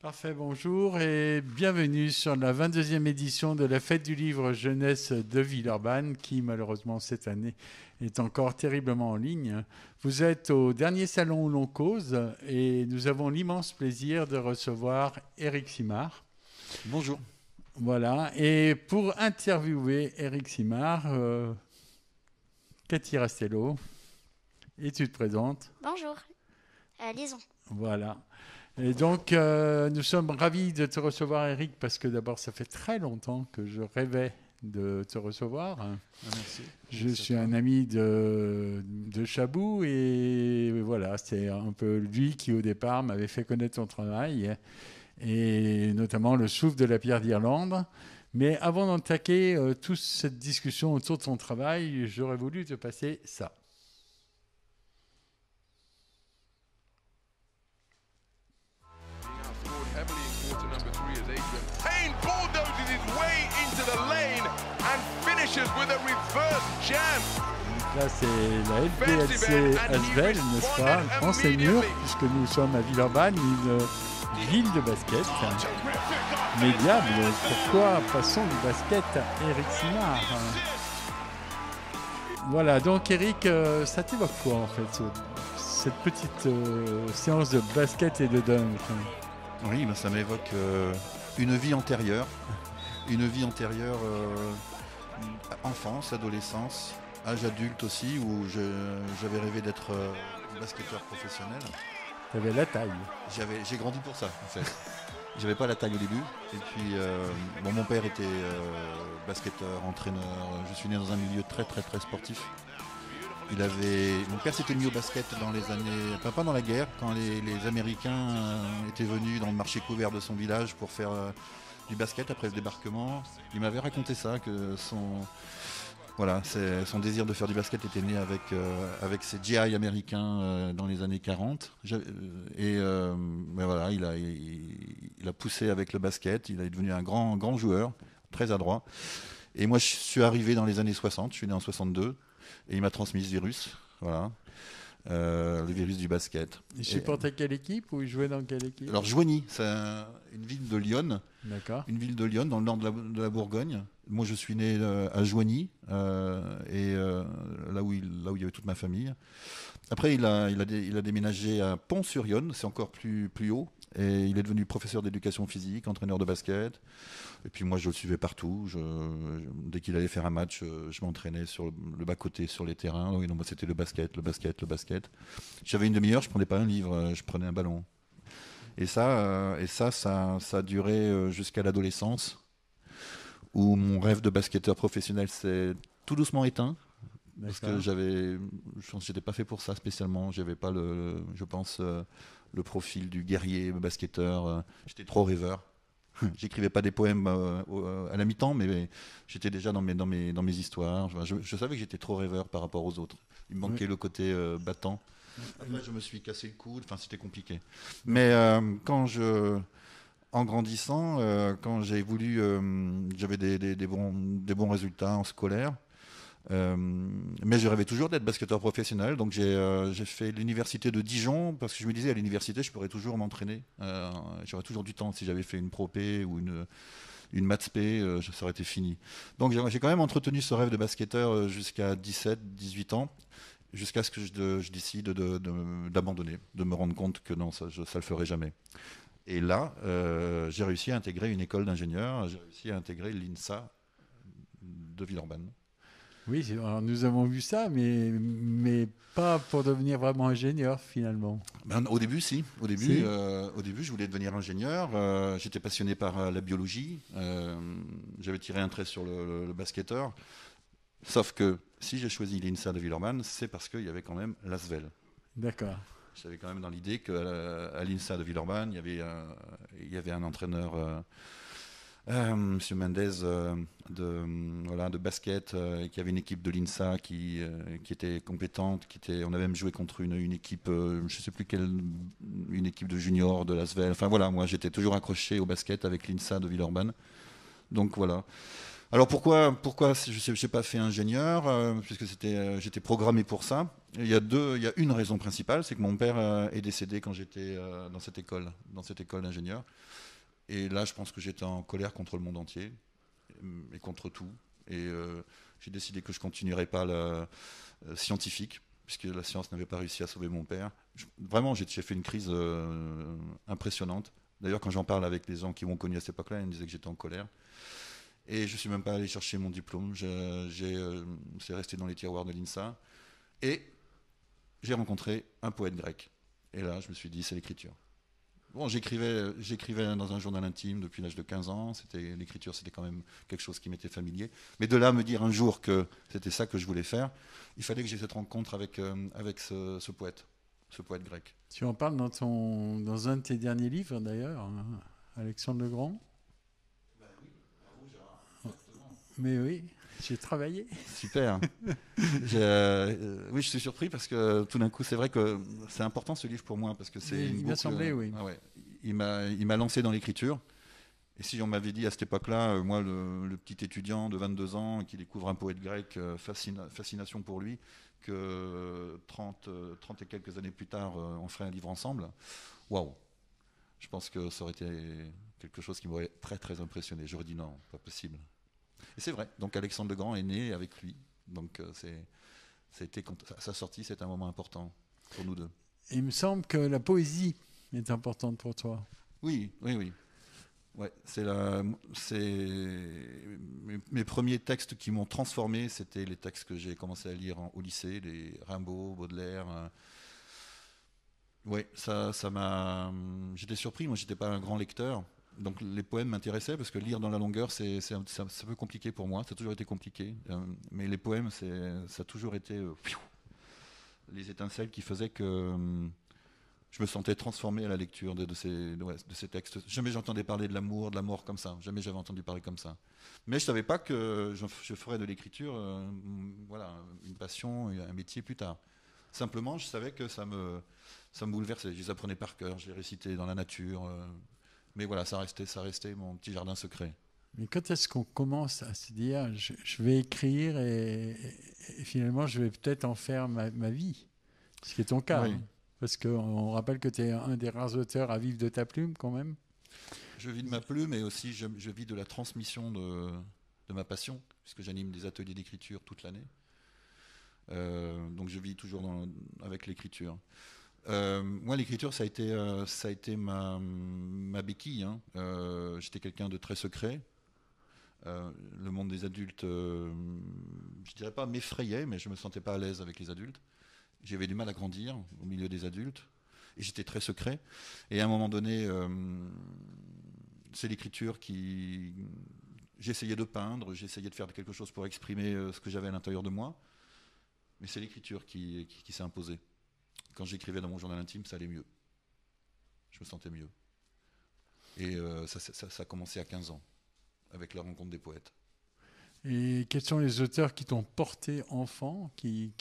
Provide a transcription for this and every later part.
Parfait, bonjour et bienvenue sur la 22e édition de la Fête du Livre Jeunesse de Villeurbanne qui malheureusement cette année est encore terriblement en ligne. Vous êtes au dernier salon où l'on cause et nous avons l'immense plaisir de recevoir Éric Simard. Bonjour. Voilà, et pour interviewer Éric Simard, Cathy Rastello, et tu te présentes? Bonjour, Liaison. Voilà. Et donc, nous sommes ravis de te recevoir, Éric, parce que d'abord, ça fait très longtemps que je rêvais de te recevoir. Merci. Je suis un ami de Chabou et voilà, c'est un peu lui qui, au départ, m'avait fait connaître ton travail et notamment le souffle de la pierre d'Irlande. Mais avant d'entaquer toute cette discussion autour de ton travail, j'aurais voulu te passer ça. Là, c'est la LPLC Asvel, n'est-ce pas? En Seigneur, puisque nous sommes à Villeurbanne, une ville de basket. Mais diable, pourquoi passons du basket à Éric Simard? Voilà, donc Éric, ça t'évoque quoi en fait, cette petite séance de basket et de dunk? Oui, ben ça m'évoque une vie antérieure. Une vie antérieure, enfance, adolescence, âge adulte aussi, où j'avais rêvé d'être basketteur professionnel. Tu avais la taille. J'ai grandi pour ça, en fait. J'avais pas la taille au début. Et puis, mon père était basketteur, entraîneur. Je suis né dans un milieu très, très, très sportif. Mon père s'était mis au basket dans les années, pas dans la guerre, quand les Américains étaient venus dans le marché couvert de son village pour faire du basket après le débarquement. Il m'avait raconté ça, que son désir de faire du basket était né avec ses GI américains dans les années 40. Mais voilà, il a poussé avec le basket, il est devenu un grand joueur, très adroit. Et moi, je suis arrivé dans les années 60, je suis né en 62, et il m'a transmis ce virus, voilà. Le virus du basket. Il supportait quelle équipe ou il jouait dans quelle équipe? Alors Joigny, c'est une ville de Lyon. D'accord. Une ville de Lyon, dans le nord de la Bourgogne. Moi, je suis né à Joigny, là où il y avait toute ma famille. Après, il a déménagé à Pont-sur-Yonne, c'est encore plus haut. Et il est devenu professeur d'éducation physique, entraîneur de basket. Et puis moi, je le suivais partout. Dès qu'il allait faire un match, je m'entraînais sur le bas-côté, sur les terrains. Oui, non, moi, c'était le basket. J'avais une demi-heure, je ne prenais pas un livre, je prenais un ballon. Et ça a duré jusqu'à l'adolescence, où mon rêve de basketteur professionnel s'est tout doucement éteint. Parce que je n'étais pas fait pour ça spécialement. J'avais pas le profil du guerrier basketteur. J'étais trop rêveur. J'écrivais pas des poèmes à la mi-temps, mais j'étais déjà dans mes histoires. Je savais que j'étais trop rêveur par rapport aux autres. Il me manquait le côté battant. Après, je me suis cassé le coude. Enfin, c'était compliqué. Mais en grandissant, quand j'avais des bons résultats en scolaire. Mais je rêvais toujours d'être basketteur professionnel, donc j'ai fait l'université de Dijon parce que je me disais à l'université je pourrais toujours m'entraîner, j'aurais toujours du temps. Si j'avais fait une Pro-P ou une Maths P, ça aurait été fini. Donc j'ai quand même entretenu ce rêve de basketteur jusqu'à 17-18 ans, jusqu'à ce que je décide d'abandonner, de me rendre compte que non, ça le ferait jamais. Et là, j'ai réussi à intégrer une école d'ingénieur, j'ai réussi à intégrer l'INSA de Villeurbanne. Oui, alors nous avons vu ça, mais pas pour devenir vraiment ingénieur finalement. Au début, si. Au début, je voulais devenir ingénieur. J'étais passionné par la biologie. J'avais tiré un trait sur le basketteur. Sauf que si j'ai choisi l'INSA de Villeurbanne, c'est parce qu'il y avait quand même l'Asvel. D'accord. J'avais quand même dans l'idée qu'à l'INSA de Villeurbanne, il y avait un entraîneur... Monsieur Mendez de basket, qui avait une équipe de l'INSA qui était compétente, on avait même joué contre une équipe, je ne sais plus quelle, une équipe de juniors de l'Asvel. Enfin voilà, moi j'étais toujours accroché au basket avec l'INSA de Villeurbanne. Donc voilà. Alors pourquoi je n'ai pas fait ingénieur, puisque j'étais programmé pour ça. Il y a une raison principale, c'est que mon père est décédé quand j'étais dans cette école d'ingénieur. Et là, je pense que j'étais en colère contre le monde entier et contre tout. Et j'ai décidé que je continuerais pas la scientifique, puisque la science n'avait pas réussi à sauver mon père. Vraiment, j'ai fait une crise impressionnante. D'ailleurs, quand j'en parle avec les gens qui m'ont connu à cette époque-là, ils me disaient que j'étais en colère. Et je suis même pas allé chercher mon diplôme. C'est resté dans les tiroirs de l'INSA. Et j'ai rencontré un poète grec. Et là, je me suis dit, c'est l'écriture. Bon, j'écrivais dans un journal intime depuis l'âge de 15 ans. L'écriture, c'était quand même quelque chose qui m'était familier. Mais de là à me dire un jour que c'était ça que je voulais faire, il fallait que j'ai cette rencontre avec ce poète grec. Tu en parles dans un de tes derniers livres, d'ailleurs, hein, Alexandre le Grand. Ben oui, bravo Gérard. Mais oui, j'ai travaillé. Super. Oui, je suis surpris parce que tout d'un coup, c'est vrai que c'est important ce livre pour moi parce que c'est une Il m'a semblé, oui. Ah ouais. Il m'a lancé dans l'écriture. Et si on m'avait dit à cette époque-là, moi, le petit étudiant de 22 ans qui découvre un poète grec, fascination pour lui, que 30 et quelques années plus tard, on ferait un livre ensemble, waouh! Je pense que ça aurait été quelque chose qui m'aurait très très impressionné. J'aurais dit non, pas possible. Et c'est vrai. Donc Alexandre le Grand est né avec lui. Donc sa sortie, c'est un moment important pour nous deux. Il me semble que la poésie est importante pour toi. Oui. Ouais, mes premiers textes qui m'ont transformé, c'était les textes que j'ai commencé à lire au lycée, les Rimbaud, Baudelaire. Ouais, ça m'a. J'étais surpris. Moi, j'étais pas un grand lecteur. Donc les poèmes m'intéressaient parce que lire dans la longueur, c'est un peu compliqué pour moi. Ça a toujours été compliqué. Mais les poèmes, ça a toujours été les étincelles qui faisaient que je me sentais transformé à la lecture de ces textes. Jamais j'entendais parler de l'amour, de la mort comme ça. Jamais j'avais entendu parler comme ça. Mais je savais pas que je ferais de l'écriture une passion, un métier plus tard. Simplement, je savais que ça me bouleversait. Je les apprenais par cœur, je les récitais dans la nature. Mais voilà, ça restait mon petit jardin secret. Mais quand est-ce qu'on commence à se dire je vais écrire et finalement je vais peut-être en faire ma vie? Ce qui est ton cas. Oui. Hein. Parce qu'on rappelle que tu es un des rares auteurs à vivre de ta plume quand même. Je vis de ma plume et aussi je vis de la transmission de ma passion, puisque j'anime des ateliers d'écriture toute l'année. Donc je vis toujours avec l'écriture. Moi, l'écriture, ça a été ma béquille. Hein. J'étais quelqu'un de très secret. Le monde des adultes, je dirais pas m'effrayait, mais je me sentais pas à l'aise avec les adultes. J'avais du mal à grandir au milieu des adultes. Et j'étais très secret. Et à un moment donné, c'est l'écriture qui... J'essayais de peindre, j'essayais de faire quelque chose pour exprimer ce que j'avais à l'intérieur de moi. Mais c'est l'écriture qui s'est imposée. Quand j'écrivais dans mon journal intime, ça allait mieux. Je me sentais mieux. Et ça a commencé à 15 ans, avec la rencontre des poètes. Et quels sont les auteurs qui t'ont porté enfant, qui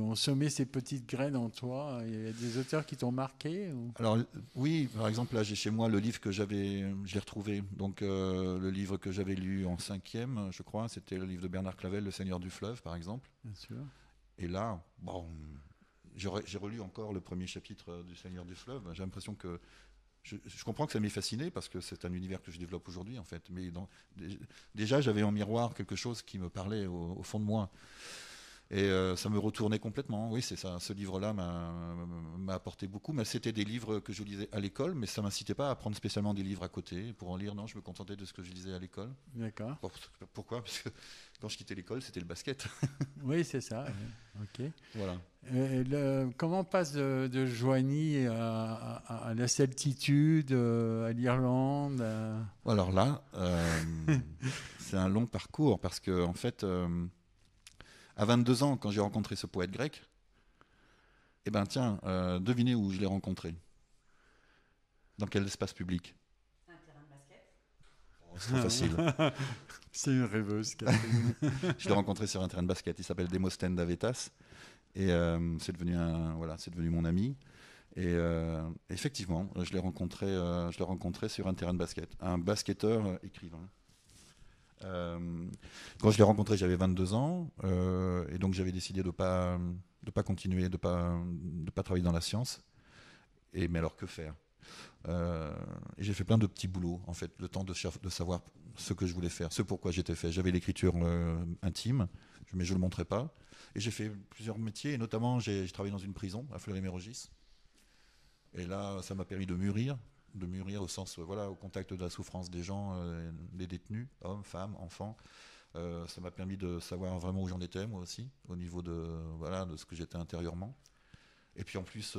ont semé ces petites graines en toi? Il y a des auteurs qui t'ont marqué ou... Alors oui, par exemple, là j'ai chez moi le livre que je l'ai retrouvé. Donc le livre que j'avais lu en 5e, je crois, c'était le livre de Bernard Clavel, Le Seigneur du Fleuve, par exemple. Bien sûr. Et là, bon, j'ai relu encore le premier chapitre du Seigneur du Fleuve. J'ai l'impression que je comprends que ça m'ait fasciné parce que c'est un univers que je développe aujourd'hui en fait. Mais déjà j'avais en miroir quelque chose qui me parlait au fond de moi. Et ça me retournait complètement. Oui, c'est ça. Ce livre-là m'a apporté beaucoup. Mais c'était des livres que je lisais à l'école, mais ça ne m'incitait pas à prendre spécialement des livres à côté pour en lire. Non, je me contentais de ce que je lisais à l'école. D'accord. Pourquoi? Parce que quand je quittais l'école, c'était le basket. Oui, c'est ça. Ok. Voilà. Comment on passe de Joigny à la Celtitude, à l'Irlande Alors là, c'est un long parcours parce que en fait. À 22 ans, quand j'ai rencontré ce poète grec, eh ben tiens, devinez où je l'ai rencontré. Dans quel espace public? Un terrain de basket. Oh, c'est trop facile. C'est une rêveuse, Catherine. Je l'ai rencontré sur un terrain de basket. Il s'appelle Démosthène d'Avétas. Et c'est devenu mon ami. Et effectivement, je l'ai rencontré sur un terrain de basket. Un basketteur écrivain. Quand je l'ai rencontré, j'avais 22 ans, et donc j'avais décidé de pas continuer, de pas travailler dans la science. Mais alors que faire? Et j'ai fait plein de petits boulots, en fait, le temps de savoir ce que je voulais faire, ce pourquoi j'étais fait. J'avais l'écriture intime, mais je ne le montrais pas. Et j'ai fait plusieurs métiers, et notamment j'ai travaillé dans une prison à Fleury-Mérogis. Et là, ça m'a permis de mûrir au sens, voilà, au contact de la souffrance des gens, des détenus, hommes, femmes, enfants. Ça m'a permis de savoir vraiment où j'en étais, moi aussi, au niveau voilà, de ce que j'étais intérieurement. Et puis en plus,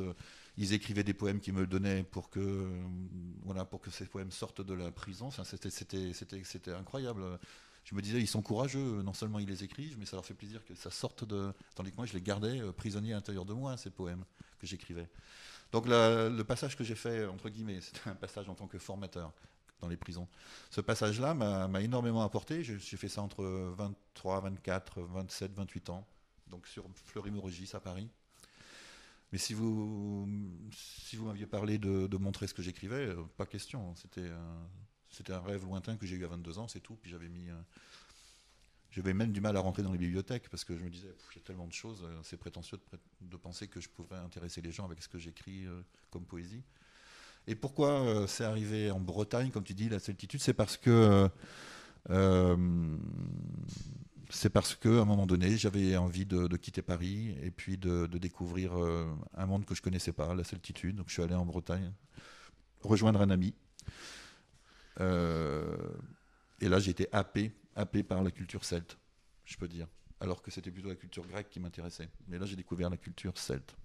ils écrivaient des poèmes qui me le donnaient pour que ces poèmes sortent de la prison. Enfin, c'était incroyable. Je me disais, ils sont courageux. Non seulement ils les écrivent, mais ça leur fait plaisir que ça sorte de. Tandis que moi, je les gardais prisonniers à l'intérieur de moi, ces poèmes que j'écrivais. Donc le passage que j'ai fait, entre guillemets, c'était un passage en tant que formateur dans les prisons. Ce passage-là m'a énormément apporté. J'ai fait ça entre 23, 24, 27, 28 ans. Donc sur Fleury-Mérogis à Paris. Mais si vous m'aviez parlé de montrer ce que j'écrivais, pas question. C'était un rêve lointain que j'ai eu à 22 ans, c'est tout. Puis j'avais même du mal à rentrer dans les bibliothèques parce que je me disais, il y a tellement de choses, c'est prétentieux de penser que je pourrais intéresser les gens avec ce que j'écris comme poésie. Et pourquoi c'est arrivé en Bretagne, comme tu dis, la solitude, c'est parce que à un moment donné, j'avais envie de quitter Paris et puis de découvrir un monde que je connaissais pas, la solitude. Donc je suis allé en Bretagne rejoindre un ami. Et là, j'ai été happé par la culture celte, je peux dire. Alors que c'était plutôt la culture grecque qui m'intéressait. Mais là, j'ai découvert la culture celte.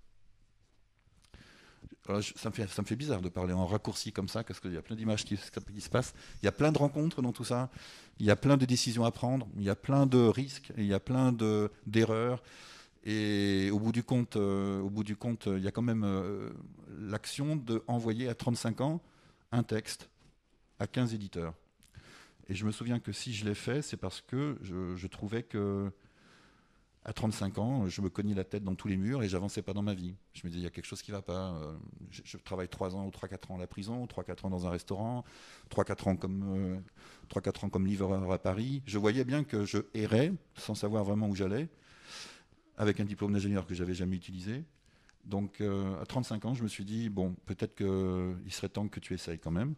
Alors, ça me fait bizarre de parler en raccourci comme ça, parce qu'il y a plein d'images qui se passent. Il y a plein de rencontres dans tout ça. Il y a plein de décisions à prendre. Il y a plein de risques. Il y a plein d'erreurs. Et au bout du compte, il y a quand même l'action d'envoyer à 35 ans un texte à 15 éditeurs. Et je me souviens que si je l'ai fait, c'est parce que je trouvais que à 35 ans, je me cognais la tête dans tous les murs et j'avançais pas dans ma vie. Je me disais, il y a quelque chose qui va pas. Je travaille 3 ans ou 3-4 ans à la prison, 3-4 ans dans un restaurant, 3-4 ans comme livreur à Paris. Je voyais bien que je errais sans savoir vraiment où j'allais, avec un diplôme d'ingénieur que j'avais jamais utilisé. Donc à 35 ans, je me suis dit, bon, peut-être qu'il serait temps que tu essayes quand même.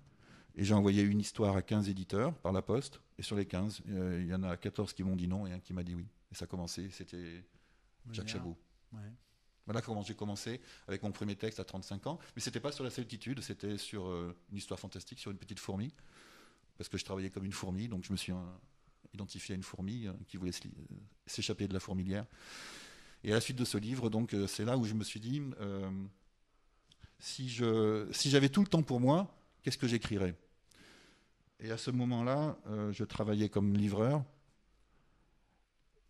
Et j'ai envoyé une histoire à 15 éditeurs par la poste. Et sur les 15, il y en a 14 qui m'ont dit non et un qui m'a dit oui. Et ça a commencé, c'était Jacques Chabot. Ouais. Voilà comment j'ai commencé avec mon premier texte à 35 ans. Mais ce n'était pas sur la solitude, c'était sur une histoire fantastique, sur une petite fourmi. Parce que je travaillais comme une fourmi, donc je me suis identifié à une fourmi qui voulait s'échapper de la fourmilière. Et à la suite de ce livre, donc, c'est là où je me suis dit, si j'avais tout le temps pour moi, qu'est-ce que j'écrirais ? Et à ce moment-là, je travaillais comme livreur.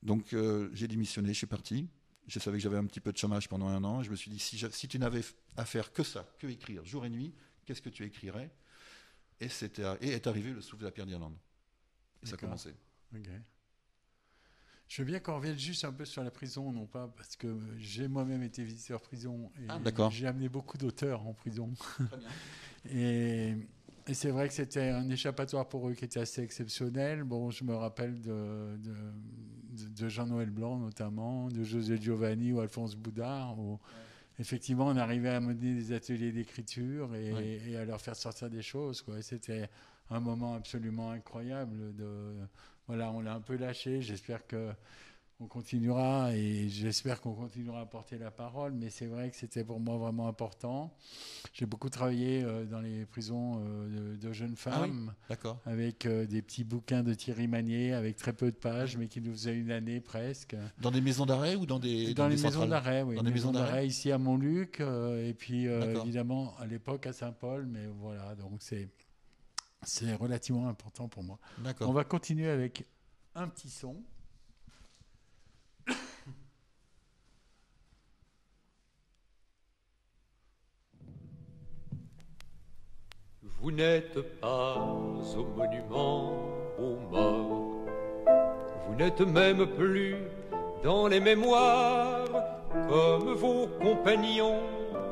Donc j'ai démissionné, je suis parti. Je savais que j'avais un petit peu de chômage pendant 1 an. Je me suis dit, si tu n'avais à faire que ça, que écrire, jour et nuit, qu'est-ce que tu écrirais ? Et est arrivé le souffle de la pierre d'Irlande. Et ça a commencé. Okay. Je veux bien qu'on revienne juste un peu sur la prison, non pas parce que j'ai moi-même été visiteur prison et j'ai amené beaucoup d'auteurs en prison. Très bien. Et c'est vrai que c'était un échappatoire pour eux qui était assez exceptionnel. Bon, je me rappelle de Jean-Noël Blanc notamment, de José Giovanni ou Alphonse Boudard, où effectivement on arrivait à mener des ateliers d'écriture et à leur faire sortir des choses, quoi. Et c'était un moment absolument incroyable. Voilà, on l'a un peu lâché. J'espère qu'on continuera et j'espère qu'on continuera à porter la parole, mais c'est vrai que c'était pour moi vraiment important. J'ai beaucoup travaillé dans les prisons de jeunes femmes, avec des petits bouquins de Thierry Magnier, avec très peu de pages, mais qui nous faisaient une année presque. Dans des maisons d'arrêt ou dans des les maisons centrales d'arrêt, oui. Dans des maisons d'arrêt ici à Montluc, et puis évidemment à l'époque à Saint-Paul, mais voilà, donc c'est relativement important pour moi. On va continuer avec un petit son. Vous n'êtes pas au monument aux morts, vous n'êtes même plus dans les mémoires comme vos compagnons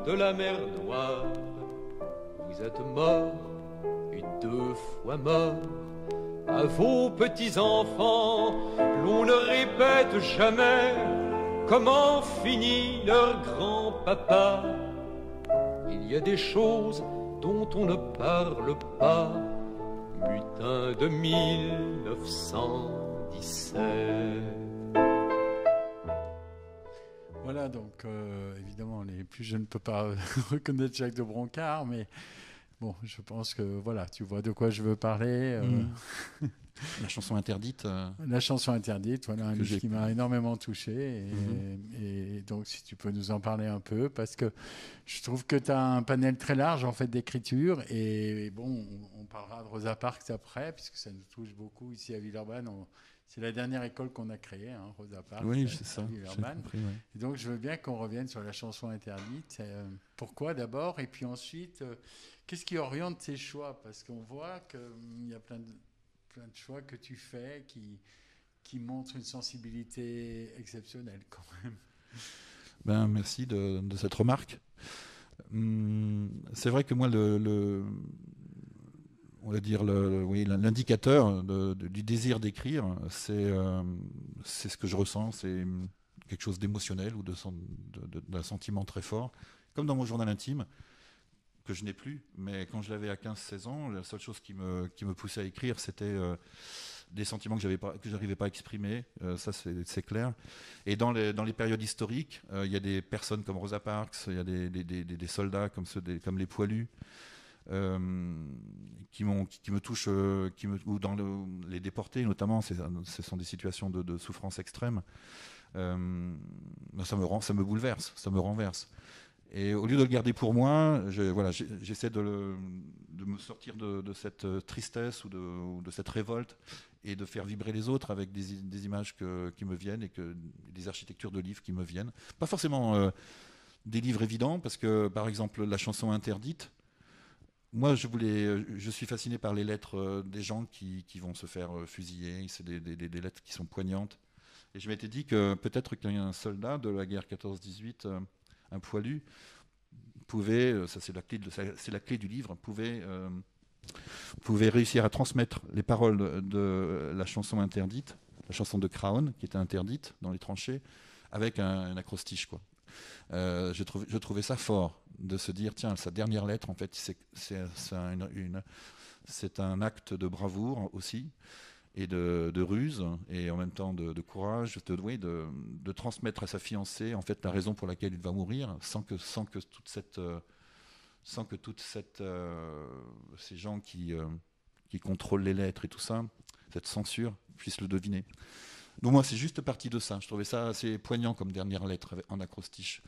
de la mer Noire. Vous êtes morts et 2 fois morts, à vos petits-enfants, l'on ne répète jamais comment finit leur grand-papa. Il y a des choses dont on ne parle pas, butin de 1917. Voilà, donc évidemment, les plus jeunes ne peuvent pas reconnaître Jacques de Broncard, mais bon, je pense que voilà, tu vois de quoi je veux parler. La chanson interdite. La chanson interdite, voilà, un Que livre j'ai- qui m'a énormément touché. Et donc, si tu peux nous en parler un peu, parce que je trouve que tu as un panel très large en fait d'écriture. Et bon, on parlera de Rosa Parks après, puisque ça nous touche beaucoup ici à Villeurbanne. C'est la dernière école qu'on a créée, hein, Rosa Parks. Oui, c'est ça. À J'ai Villeurbanne. compris, ouais. Et donc, je veux bien qu'on revienne sur la chanson interdite. Pourquoi d'abord? Et puis ensuite, qu'est-ce qui oriente tes choix? Parce qu'on voit qu'il y a plein de choix que tu fais qui montrent une sensibilité exceptionnelle quand même. Ben, merci de cette remarque. C'est vrai que moi, on va dire oui, l'indicateur du désir d'écrire, c'est ce que je ressens, c'est quelque chose d'émotionnel ou d'un sentiment très fort, comme dans mon journal intime, que je n'ai plus, mais quand je l'avais à 15-16 ans, la seule chose qui me poussait à écrire, c'était des sentiments que j'arrivais pas à exprimer, ça c'est clair. Et dans les périodes historiques, il y a des personnes comme Rosa Parks, il y a des soldats comme les poilus, qui me touchent, ou dans les déportés notamment, ce sont des situations de souffrance extrême. Ça me bouleverse, ça me renverse. Et au lieu de le garder pour moi, j'essaie de me sortir de cette tristesse ou de cette révolte et de faire vibrer les autres avec des images qui me viennent et des architectures de livres qui me viennent. Pas forcément des livres évidents, parce que par exemple la chanson interdite, moi je suis fasciné par les lettres des gens qui vont se faire fusiller. C'est des lettres qui sont poignantes. Et je m'étais dit que peut-être qu'un soldat de la guerre 14-18, un poilu, pouvait, ça c'est la clé du livre, pouvait réussir à transmettre les paroles de la chanson interdite, la chanson de Crown, qui était interdite dans les tranchées, avec un acrostiche, quoi. Je trouvais ça fort de se dire, tiens, sa dernière lettre, en fait, c'est un acte de bravoure aussi, et de ruse, et en même temps de courage, de transmettre à sa fiancée en fait la raison pour laquelle il va mourir, sans que ces gens qui contrôlent les lettres et tout ça, cette censure, puissent le deviner. Donc moi, c'est juste partie de ça. Je trouvais ça assez poignant comme dernière lettre en acrostiche.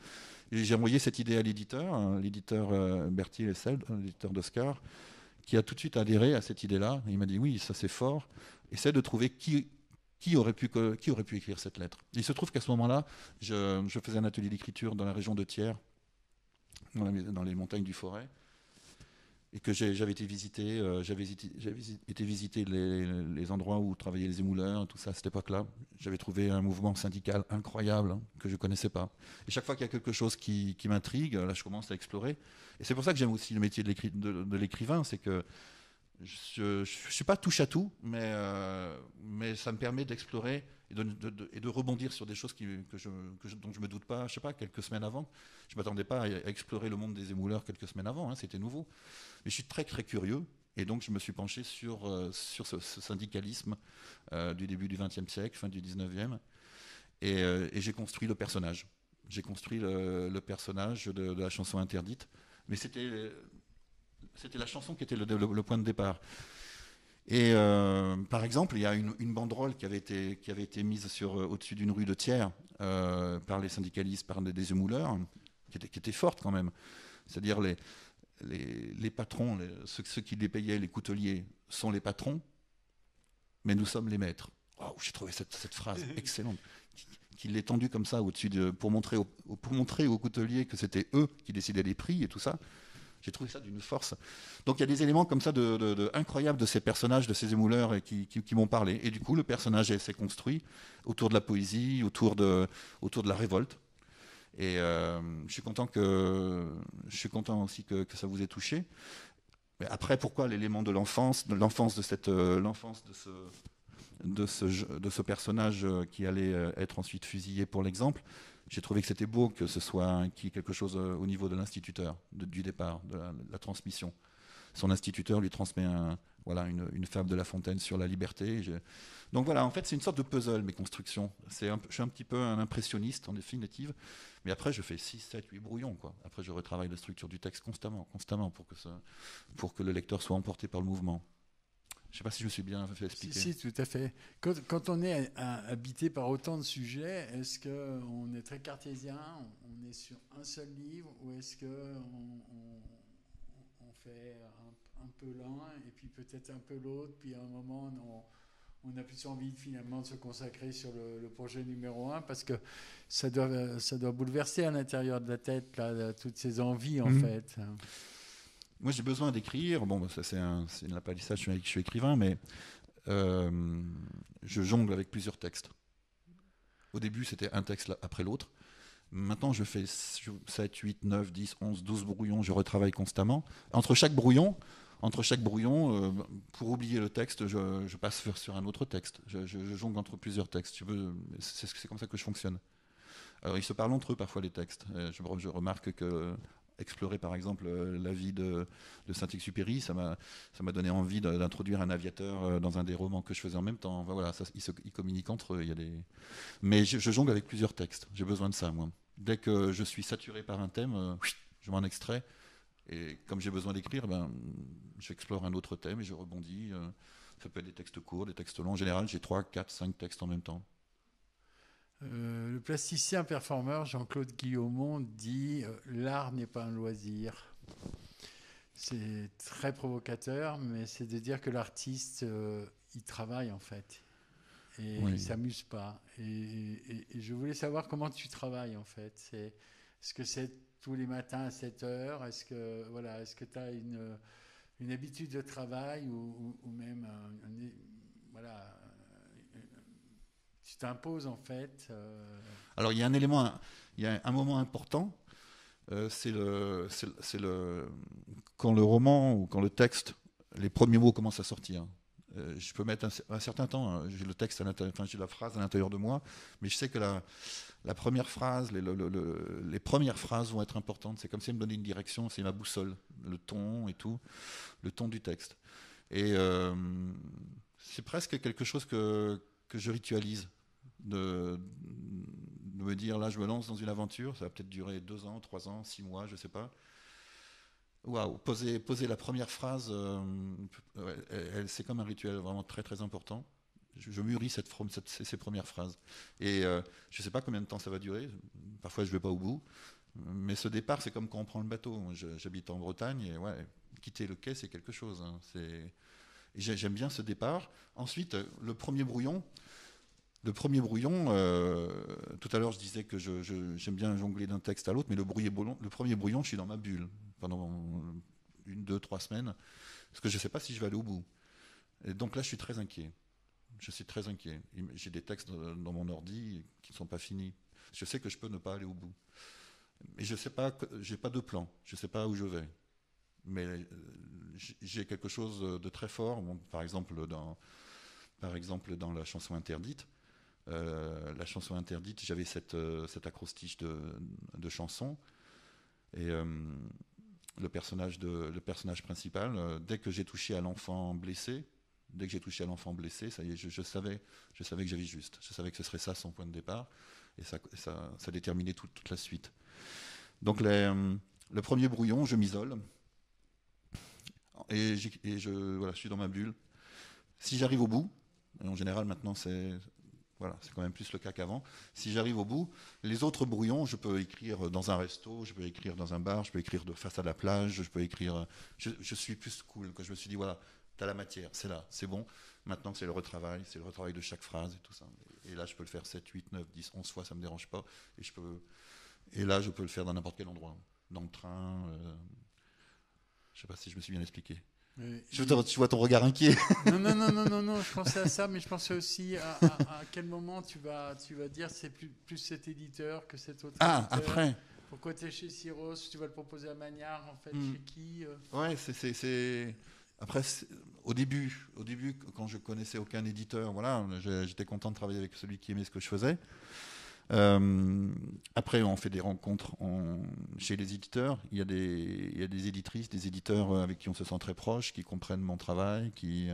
Et j'ai envoyé cette idée à l'éditeur Bertil Esseld, l'éditeur d'Oscar, qui a tout de suite adhéré à cette idée-là. Il m'a dit oui, ça c'est fort. Essaie de trouver qui aurait pu écrire cette lettre. Il se trouve qu'à ce moment-là, je faisais un atelier d'écriture dans la région de Thiers, dans les montagnes du Forêt, et que j'avais été visiter les endroits où travaillaient les émouleurs, tout ça à cette époque-là. J'avais trouvé un mouvement syndical incroyable, hein, que je ne connaissais pas. Et chaque fois qu'il y a quelque chose qui m'intrigue, là je commence à explorer. Et c'est pour ça que j'aime aussi le métier de l'écrivain, c'est que je ne suis pas touche à tout, mais ça me permet d'explorer et de rebondir sur des choses dont je ne me doute pas. Je ne sais pas, quelques semaines avant, je ne m'attendais pas à explorer le monde des émouleurs quelques semaines avant, hein, c'était nouveau. Mais je suis très très curieux, et donc je me suis penché sur ce syndicalisme du début du XXe siècle, fin du XIXe, et j'ai construit le personnage. J'ai construit le personnage de la chanson interdite, mais c'était la chanson qui était le point de départ. Et par exemple, il y a une banderole qui avait été mise au-dessus d'une rue de Thiers par les syndicalistes, par des émouleurs, qui était forte quand même. C'est-à-dire les patrons, ceux qui les payaient, les couteliers, sont les patrons, mais nous sommes les maîtres. Oh, j'ai trouvé cette phrase excellente, qu'il l'ait tendue comme ça au-dessus pour montrer aux couteliers que c'était eux qui décidaient des prix et tout ça. J'ai trouvé ça d'une force. Donc il y a des éléments comme ça incroyables de ces personnages, de ces émouleurs et qui m'ont parlé. Et du coup, le personnage s'est construit autour de la poésie, autour de la révolte. Et je suis content aussi que ça vous ait touché. Mais après, pourquoi l'élément de l'enfance de ce personnage qui allait être ensuite fusillé pour l'exemple? J'ai trouvé que c'était beau que ce soit quelque chose au niveau de l'instituteur, du départ, de la transmission. Son instituteur lui transmet une fable de La Fontaine sur la liberté. Donc voilà, en fait, c'est une sorte de puzzle, mes constructions. Je suis un petit peu un impressionniste, en définitive. Mais après, je fais 6, 7, 8 brouillons, quoi. Après, je retravaille la structure du texte constamment, pour que le lecteur soit emporté par le mouvement. Je ne sais pas si je me suis bien fait expliquer. Si, tout à fait. Quand on est habité par autant de sujets, est-ce qu'on est très cartésien, on est sur un seul livre, ou est-ce qu'on fait un peu l'un, et puis peut-être un peu l'autre, puis à un moment, on a plus envie finalement de se consacrer sur le projet numéro 1, parce que ça doit bouleverser à l'intérieur de la tête là, toutes ces envies, en fait. Moi, j'ai besoin d'écrire. Bon, ça, c'est une lapalissade, je suis écrivain, mais je jongle avec plusieurs textes. Au début, c'était un texte après l'autre. Maintenant, je fais 7, 8, 9, 10, 11, 12 brouillons. Je retravaille constamment. Entre chaque brouillon, pour oublier le texte, je passe sur un autre texte. Je jongle entre plusieurs textes. C'est comme ça que je fonctionne. Alors, ils se parlent entre eux, parfois, les textes. Je remarque que explorer par exemple la vie de Saint-Exupéry, ça m'a donné envie d'introduire un aviateur dans un des romans que je faisais en même temps. Enfin, voilà, ils communiquent entre eux. Mais je jongle avec plusieurs textes. J'ai besoin de ça, moi. Dès que je suis saturé par un thème, je m'en extrais. Et comme j'ai besoin d'écrire, j'explore un autre thème et je rebondis. Ça peut être des textes courts, des textes longs. En général, j'ai 3, 4, 5 textes en même temps. Le plasticien performeur Jean-Claude Guillaumont dit l'art n'est pas un loisir. C'est très provocateur, mais c'est de dire que l'artiste, il travaille en fait. Et il ne s'amuse pas. Et je voulais savoir comment tu travailles en fait. Est-ce que c'est tous les matins à 7 heures? Est-ce que tu as une habitude de travail ou même tu t'imposes en fait. Alors il y a un moment important, c'est quand le roman ou quand le texte, les premiers mots commencent à sortir. Je peux mettre un certain temps, j'ai le texte à l'intérieur, j'ai la phrase à l'intérieur de moi, mais je sais que la première phrase, les premières phrases vont être importantes. C'est comme si elles me donnaient une direction, c'est ma boussole, le ton et tout, le ton du texte. Et c'est presque quelque chose que je ritualise. De me dire, là, je me lance dans une aventure, ça va peut-être durer 2 ans, 3 ans, 6 mois, je ne sais pas. Waouh, poser la première phrase, c'est comme un rituel vraiment très, très important. Je mûris ces premières phrases. Et je ne sais pas combien de temps ça va durer. Parfois, je ne vais pas au bout. Mais ce départ, c'est comme quand on prend le bateau. J'habite en Bretagne, et quitter le quai, c'est quelque chose. Hein. Et j'aime bien ce départ. Ensuite, le premier brouillon, tout à l'heure je disais que j'aime bien jongler d'un texte à l'autre, mais le premier brouillon, je suis dans ma bulle pendant 1, 2, 3 semaines, parce que je ne sais pas si je vais aller au bout. Et donc là, je suis très inquiet. J'ai des textes dans mon ordi qui ne sont pas finis. Je sais que je peux ne pas aller au bout. Mais je sais pas, j'ai pas de plan, je ne sais pas où je vais. Mais j'ai quelque chose de très fort. Bon, par exemple, dans la chanson interdite, j'avais cet acrostiche de chanson, et le personnage principal, dès que j'ai touché à l'enfant blessé, ça y est, je savais que j'avais juste, je savais que ce serait ça son point de départ, et ça déterminait toute la suite. Donc le premier brouillon, je m'isole, et je suis dans ma bulle. Si j'arrive au bout, et en général maintenant c'est quand même plus le cas qu'avant. Si j'arrive au bout, les autres brouillons, je peux écrire dans un resto, je peux écrire dans un bar, je peux écrire face à la plage, je peux écrire... Je suis plus cool, que je me suis dit, voilà, tu as la matière, c'est là, c'est bon. Maintenant, c'est le retravail de chaque phrase et tout ça. Et là, je peux le faire 7, 8, 9, 10, 11 fois, ça ne me dérange pas. Et là, je peux le faire dans n'importe quel endroit. Dans le train, je ne sais pas si je me suis bien expliqué. Tu vois ton regard inquiet. Non, je pensais à ça, mais je pensais aussi à quel moment tu vas dire c'est plus cet éditeur que cet autre éditeur. Après. Pourquoi tu es chez Syros? Tu vas le proposer à Magnard, en fait, chez qui Ouais, Après, au début, quand je connaissais aucun éditeur, voilà, j'étais content de travailler avec celui qui aimait ce que je faisais. Après, on fait des rencontres chez les éditeurs. Il y a des éditrices, des éditeurs avec qui on se sent très proche, qui comprennent mon travail, il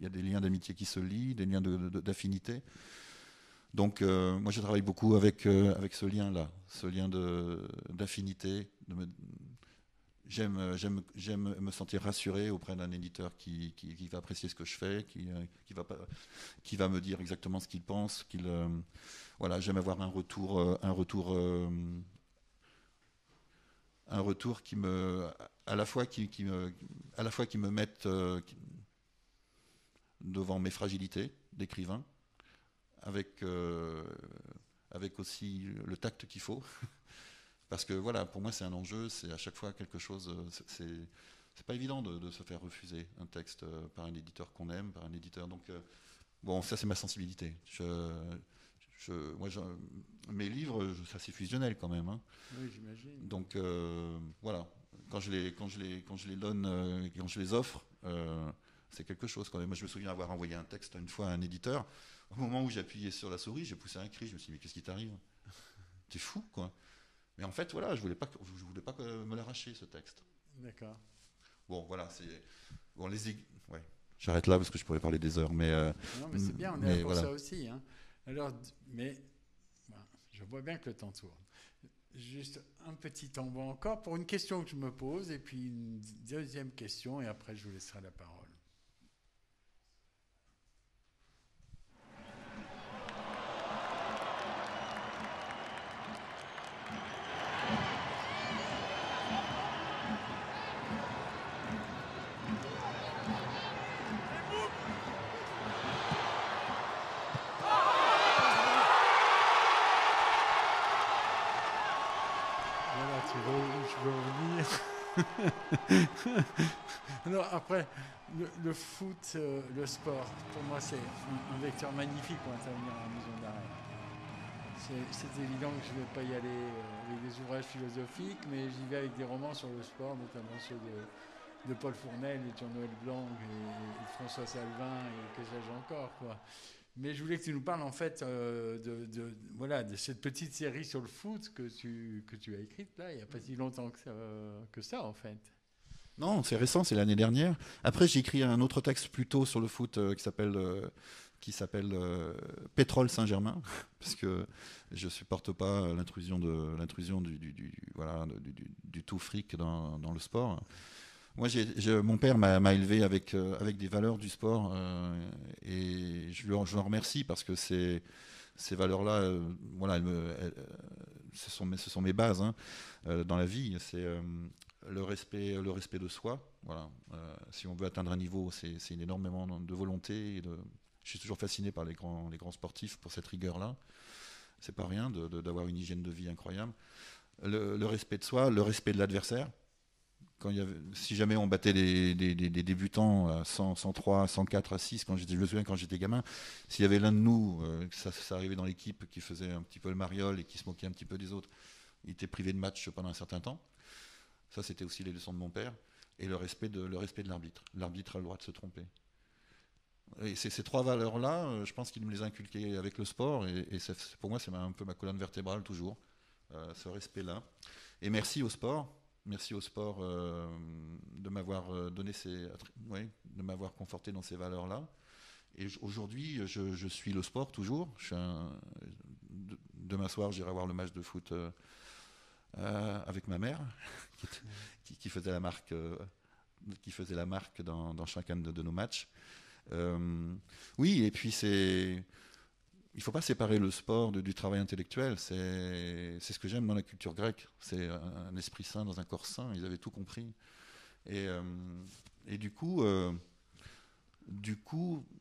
y a des liens d'amitié qui se lient, des liens d'affinité. Donc, moi, je travaille beaucoup avec ce lien-là, ce lien d'affinité. J'aime me sentir rassuré auprès d'un éditeur qui va apprécier ce que je fais, qui va me dire exactement ce qu'il pense. Voilà, j'aime avoir un retour qui me, à la fois qui me mette devant mes fragilités d'écrivain, avec aussi le tact qu'il faut. Parce que voilà, pour moi c'est un enjeu, c'est à chaque fois quelque chose, c'est pas évident de se faire refuser un texte par un éditeur qu'on aime, par un éditeur. Donc bon, ça c'est ma sensibilité. Mes livres, ça c'est fusionnel quand même. Hein. Oui, j'imagine. Donc voilà, quand je les donne, quand je les offre, c'est quelque chose quand même. Moi je me souviens avoir envoyé un texte une fois à un éditeur. Au moment où j'appuyais sur la souris, j'ai poussé un cri. Je me suis dit mais qu'est-ce qui t'arrive? T'es fou quoi. Mais en fait, voilà, je voulais pas me l'arracher, ce texte. D'accord. Bon, voilà, c'est... Bon, ouais. J'arrête là parce que je pourrais parler des heures, mais... Non, mais c'est bien, on est là pour ça aussi. Hein. Alors, mais voilà, je vois bien que le temps tourne. Juste un petit tombeau encore pour une question que je me pose, et puis une deuxième question, et après je vous laisserai la parole. Alors après, le foot, le sport, pour moi c'est un vecteur magnifique pour intervenir à la maison d'arrêt. C'est évident que je ne vais pas y aller avec des ouvrages philosophiques, mais j'y vais avec des romans sur le sport, notamment ceux de Paul Fournel et de Jean-Noël Blanc et de François Salvin et que sais-je encore, quoi. Mais je voulais que tu nous parles en fait de cette petite série sur le foot que tu as écrite là, il n'y a pas si longtemps que ça en fait. Non, c'est récent, c'est l'année dernière. Après, j'ai écrit un autre texte plus tôt sur le foot qui s'appelle Pétrole Saint-Germain, parce que je supporte pas l'intrusion du tout fric dans le sport. Moi, mon père m'a élevé avec des valeurs du sport et je le remercie parce que ces valeurs-là, voilà, ce sont mes bases hein, dans la vie. C'est le respect de soi. Voilà. Si on veut atteindre un niveau, c'est énormément de volonté. Je suis toujours fasciné par les grands sportifs pour cette rigueur-là. C'est pas rien d'avoir une hygiène de vie incroyable. Le respect de soi, le respect de l'adversaire. Si jamais on battait des débutants à 103, 104, à 6, je me souviens quand j'étais gamin, s'il y avait l'un de nous, ça arrivait dans l'équipe, qui faisait un petit peu le mariole et qui se moquait un petit peu des autres, il était privé de match pendant un certain temps. Ça, c'était aussi les leçons de mon père. Et le respect de l'arbitre. L'arbitre a le droit de se tromper. Et ces trois valeurs-là, je pense qu'il me les a inculquées avec le sport. Et pour moi, c'est un peu ma colonne vertébrale toujours, ce respect-là. Et merci au sport. Merci au sport de m'avoir donné de m'avoir conforté dans ces valeurs-là. Et aujourd'hui, je suis le sport toujours. Demain soir, j'irai voir le match de foot avec ma mère, qui faisait la marque, dans chacun de nos matchs. Oui, et puis il ne faut pas séparer le sport du travail intellectuel. C'est ce que j'aime dans la culture grecque. C'est un esprit sain dans un corps sain. Ils avaient tout compris. Et du coup,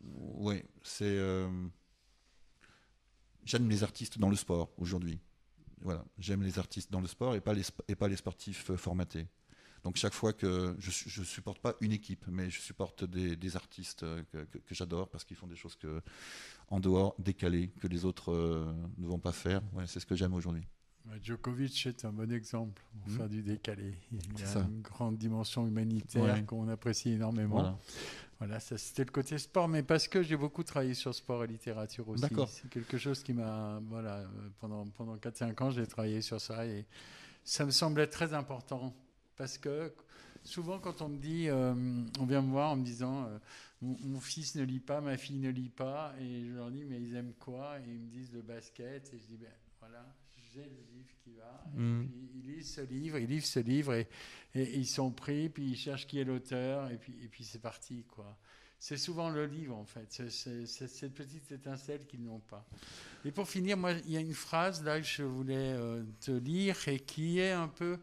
ouais, j'aime les artistes dans le sport aujourd'hui. Voilà, j'aime les artistes dans le sport et pas les sportifs formatés. Donc chaque fois que je supporte pas une équipe, mais je supporte des artistes que j'adore parce qu'ils font des choses en dehors, décalées, que les autres ne vont pas faire. Ouais, c'est ce que j'aime aujourd'hui. Djokovic est un bon exemple pour faire du décalé. Il C'est a ça. une grande dimension humanitaire qu'on apprécie énormément. Voilà, ça c'était le côté sport, mais parce que j'ai beaucoup travaillé sur sport et littérature aussi. D'accord. C'est quelque chose qui m'a... Voilà, pendant 4-5 ans, j'ai travaillé sur ça et ça me semblait très important parce que souvent quand on me dit, on vient me voir en me disant mon fils ne lit pas, ma fille ne lit pas, et je leur dis mais ils aiment quoi? Et ils me disent le basket, et je dis ben voilà, j'ai le livre qui va. Et puis ils lisent ce livre et ils sont pris, puis ils cherchent qui est l'auteur, et puis c'est parti, quoi. C'est souvent le livre, en fait. C'est cette petite étincelle qu'ils n'ont pas. Et pour finir, moi, il y a une phrase là que je voulais te lire et qui est un peu...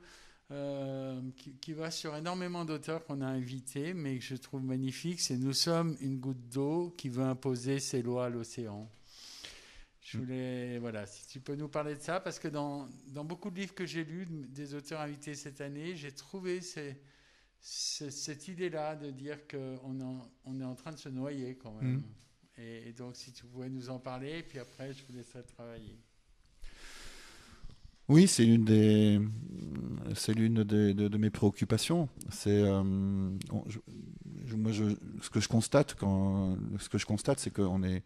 qui va sur énormément d'auteurs qu'on a invités, mais que je trouve magnifique. C'est « Nous sommes une goutte d'eau qui veut imposer ses lois à l'océan ». Je voulais, voilà, si tu peux nous parler de ça, parce que dans beaucoup de livres que j'ai lus des auteurs invités cette année, j'ai trouvé cette idée-là de dire qu'on est en train de se noyer quand même. Et donc, si tu pouvais nous en parler, puis après, je vous laisserai travailler. Oui, c'est l'une de mes préoccupations. C'est ce que je constate c'est qu'on est,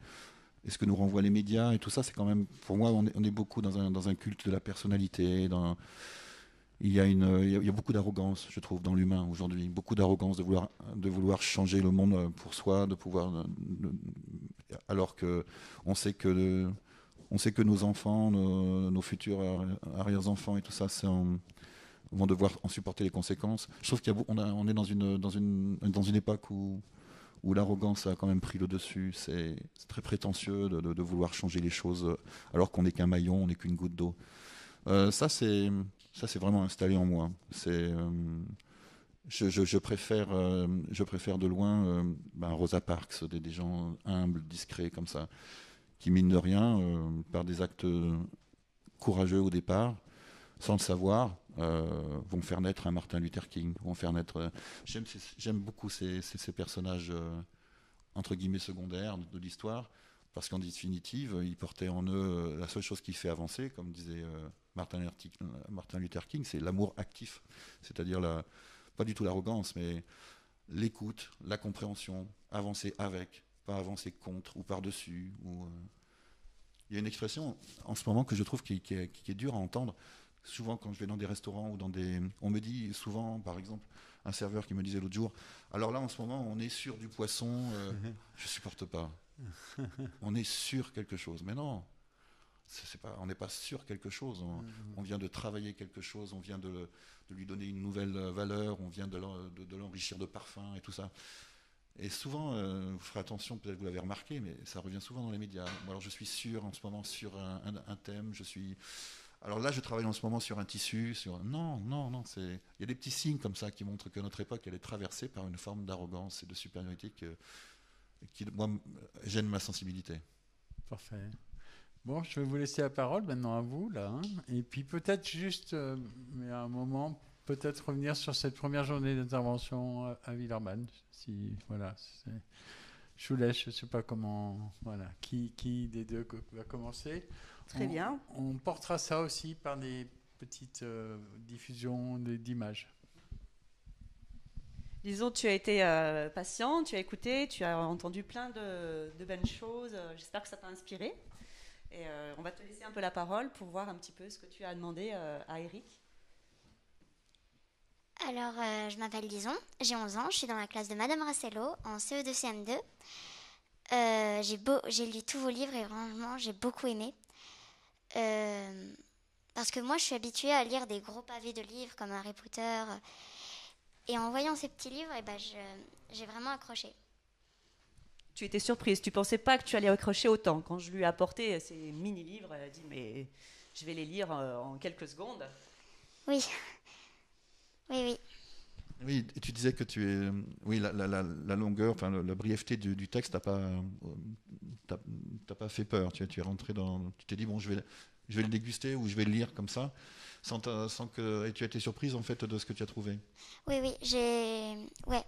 et ce que nous renvoient les médias et tout ça, c'est quand même, pour moi, on est beaucoup dans un culte de la personnalité. Il y a beaucoup d'arrogance, je trouve, dans l'humain aujourd'hui. Beaucoup d'arrogance de vouloir changer le monde pour soi, alors que on sait que nos enfants, nos futurs arrière-enfants et tout ça, vont devoir en supporter les conséquences. Je trouve qu'on est dans une époque où l'arrogance a quand même pris le dessus. C'est très prétentieux de vouloir changer les choses alors qu'on n'est qu'un maillon, on n'est qu'une goutte d'eau. Ça c'est vraiment installé en moi. Je préfère de loin Rosa Parks, des gens humbles, discrets comme ça, qui mine de rien, par des actes courageux au départ, sans le savoir, vont faire naître un Martin Luther King, vont faire naître... J'aime beaucoup ces personnages, entre guillemets, secondaires de l'histoire, parce qu'en définitive, ils portaient en eux la seule chose qui fait avancer, comme disait Martin Luther King, c'est l'amour actif, c'est-à-dire pas du tout l'arrogance, mais l'écoute, la compréhension, avancer avec, pas avancer contre ou par-dessus. Il y a une expression en ce moment que je trouve qui est dure à entendre. Souvent quand je vais dans des restaurants ou on me dit souvent, par exemple, un serveur qui me disait l'autre jour, alors là en ce moment on est sur du poisson, je supporte pas. On est sur quelque chose, mais non, on n'est pas sur quelque chose. On vient de travailler quelque chose, on vient de lui donner une nouvelle valeur, on vient de l'enrichir de parfums et tout ça. Et souvent, vous ferez attention, peut-être que vous l'avez remarqué, mais ça revient souvent dans les médias. Alors je suis en ce moment sur un thème, alors là je travaille en ce moment sur un tissu, non, il y a des petits signes comme ça qui montrent que notre époque elle est traversée par une forme d'arrogance et de supériorité qui moi gêne ma sensibilité. Parfait. Bon, je vais vous laisser la parole maintenant à vous là, hein. Et puis peut-être juste, mais à un moment, peut-être revenir sur cette première journée d'intervention à Villeurbanne. Voilà, je vous laisse, je ne sais pas comment, voilà, qui des deux va commencer. Très bien. On portera ça aussi par des petites diffusions d'images. Disons, tu as été patient, tu as écouté, tu as entendu plein de belles choses. J'espère que ça t'a inspiré. Et on va te laisser un peu la parole pour voir un petit peu ce que tu as demandé à Eric. Alors, je m'appelle Lison, j'ai 11 ans, je suis dans la classe de Madame Rassello en CE2-CM2. J'ai lu tous vos livres et vraiment, j'ai beaucoup aimé. Parce que moi, je suis habituée à lire des gros pavés de livres comme Harry Potter. Et en voyant ces petits livres, j'ai vraiment accroché. Tu étais surprise, tu pensais pas que tu allais accrocher autant. Quand je lui ai apporté ces mini-livres, elle a dit « mais je vais les lire en quelques secondes ». Oui. Oui. Oui, et tu disais que la longueur, enfin la brièveté du texte t'as pas fait peur. Tu es rentré tu t'es dit bon, je vais le déguster ou je vais le lire comme ça, sans que. Et tu as été surprise en fait de ce que tu as trouvé. Oui, ouais.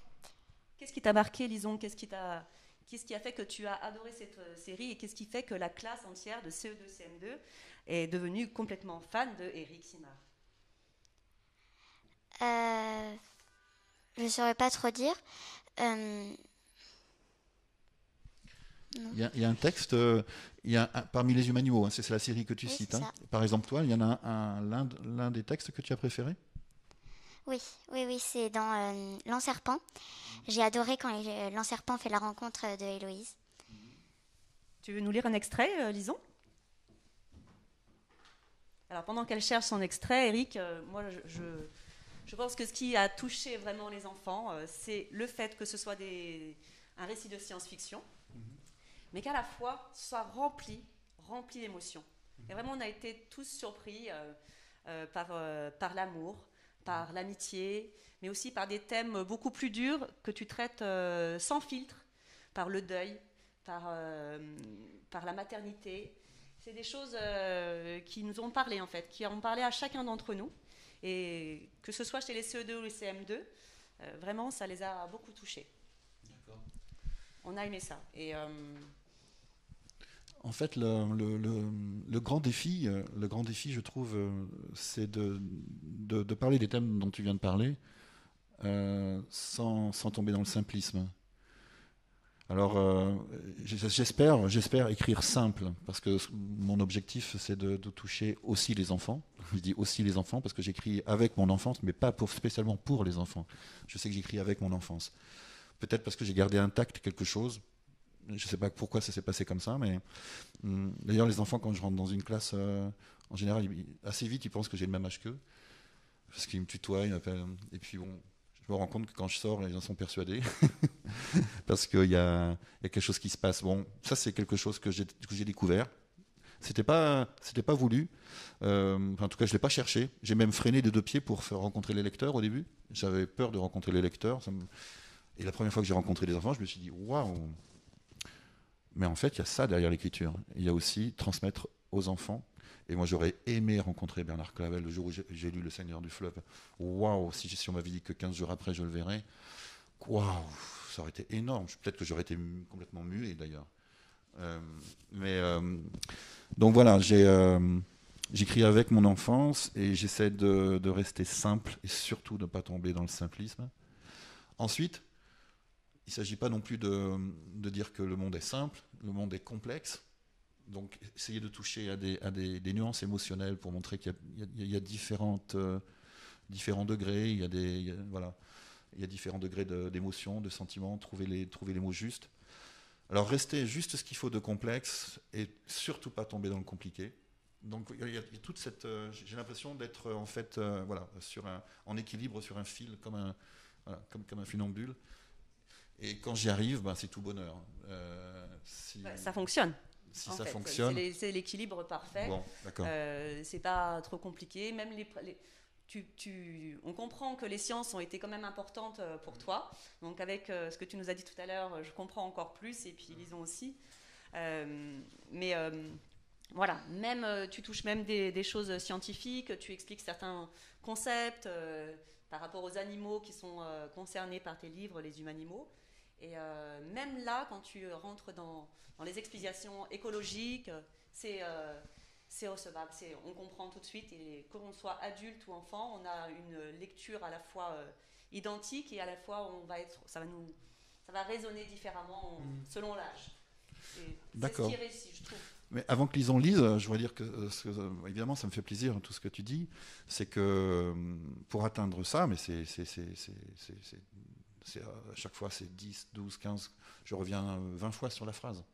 Qu'est-ce qui t'a marqué, Lison ? Qu'est-ce qui a fait que tu as adoré cette série et qu'est-ce qui fait que la classe entière de CE2-CM2 est devenu complètement fan de Éric Simard? Je ne saurais pas trop dire. Il y a un texte, parmi les humanimaux, hein, c'est la série que tu cites. Hein. Par exemple, toi, il y en a l'un des textes que tu as préféré? Oui, c'est dans L'Enserpent. J'ai adoré quand L'Enserpent fait la rencontre de Héloïse. Tu veux nous lire un extrait, lisons? Alors, pendant qu'elle cherche son extrait, Eric, moi, je pense que ce qui a touché vraiment les enfants, c'est le fait que ce soit un récit de science-fiction, mais qu'à la fois, ce soit rempli d'émotions. Et vraiment, on a été tous surpris par l'amour, par l'amitié, mais aussi par des thèmes beaucoup plus durs que tu traites sans filtre, par le deuil, par la maternité. C'est des choses qui nous ont parlé, en fait, qui ont parlé à chacun d'entre nous. Et que ce soit chez les CE2 ou les CM2, vraiment, ça les a beaucoup touchés. D'accord. On a aimé ça. Et en fait, le grand défi, je trouve, c'est de parler des thèmes dont tu viens de parler sans tomber dans le simplisme. Alors, j'espère écrire simple, parce que mon objectif, c'est de toucher aussi les enfants. Je dis aussi les enfants, parce que j'écris avec mon enfance, mais pas spécialement pour les enfants. Je sais que j'écris avec mon enfance. Peut-être parce que j'ai gardé intact quelque chose. Je ne sais pas pourquoi ça s'est passé comme ça, mais d'ailleurs, les enfants, quand je rentre dans une classe, en général, assez vite, ils pensent que j'ai le même âge qu'eux, parce qu'ils me tutoient, ils m'appellent. Et puis bon, je me rends compte que quand je sors, ils en sont persuadés, parce qu'il y a quelque chose qui se passe. Bon, ça, c'est quelque chose que j'ai découvert. C'était pas voulu. En tout cas, je l'ai pas cherché. J'ai même freiné des deux pieds pour faire rencontrer les lecteurs au début. J'avais peur de rencontrer les lecteurs. Et la première fois que j'ai rencontré les enfants, je me suis dit waouh. Mais en fait, il y a ça derrière l'écriture. Il y a aussi transmettre aux enfants. Et moi, j'aurais aimé rencontrer Bernard Clavel le jour où j'ai lu Le Seigneur du Fleuve. Waouh, si on m'avait dit que 15 jours après, je le verrais, waouh, ça aurait été énorme. Peut-être que j'aurais été complètement muet, d'ailleurs. Donc voilà, j'écris avec mon enfance et j'essaie de rester simple et surtout de ne pas tomber dans le simplisme. Ensuite, il ne s'agit pas non plus de dire que le monde est simple, le monde est complexe. Donc, essayer de toucher à des nuances émotionnelles pour montrer qu'il y a différents degrés, il y a différents degrés d'émotions, de sentiments, trouver les mots justes. Alors, rester juste ce qu'il faut de complexe et surtout pas tomber dans le compliqué. Donc, il y a toute cette. J'ai l'impression d'être en fait, en équilibre sur un fil, comme un funambule. Et quand j'y arrive, c'est tout bonheur. Ça fonctionne. Si ça fonctionne. C'est l'équilibre parfait. Bon, d'accord. C'est pas trop compliqué. Même on comprend que les sciences ont été quand même importantes pour toi. Donc avec ce que tu nous as dit tout à l'heure, je comprends encore plus. Et puis lisons aussi. Voilà, même tu touches même des choses scientifiques. Tu expliques certains concepts par rapport aux animaux qui sont concernés par tes livres, les humanimaux. Et même là, quand tu rentres dans les explications écologiques, c'est recevable. On comprend tout de suite. Et qu'on soit adulte ou enfant, on a une lecture à la fois identique et à la fois ça va résonner différemment selon l'âge. D'accord. C'est ce qui réussit, je trouve. Mais avant que Lison lise, je voudrais dire que, évidemment, ça me fait plaisir tout ce que tu dis, c'est que pour atteindre ça, mais à chaque fois c'est 10, 12, 15, je reviens 20 fois sur la phrase.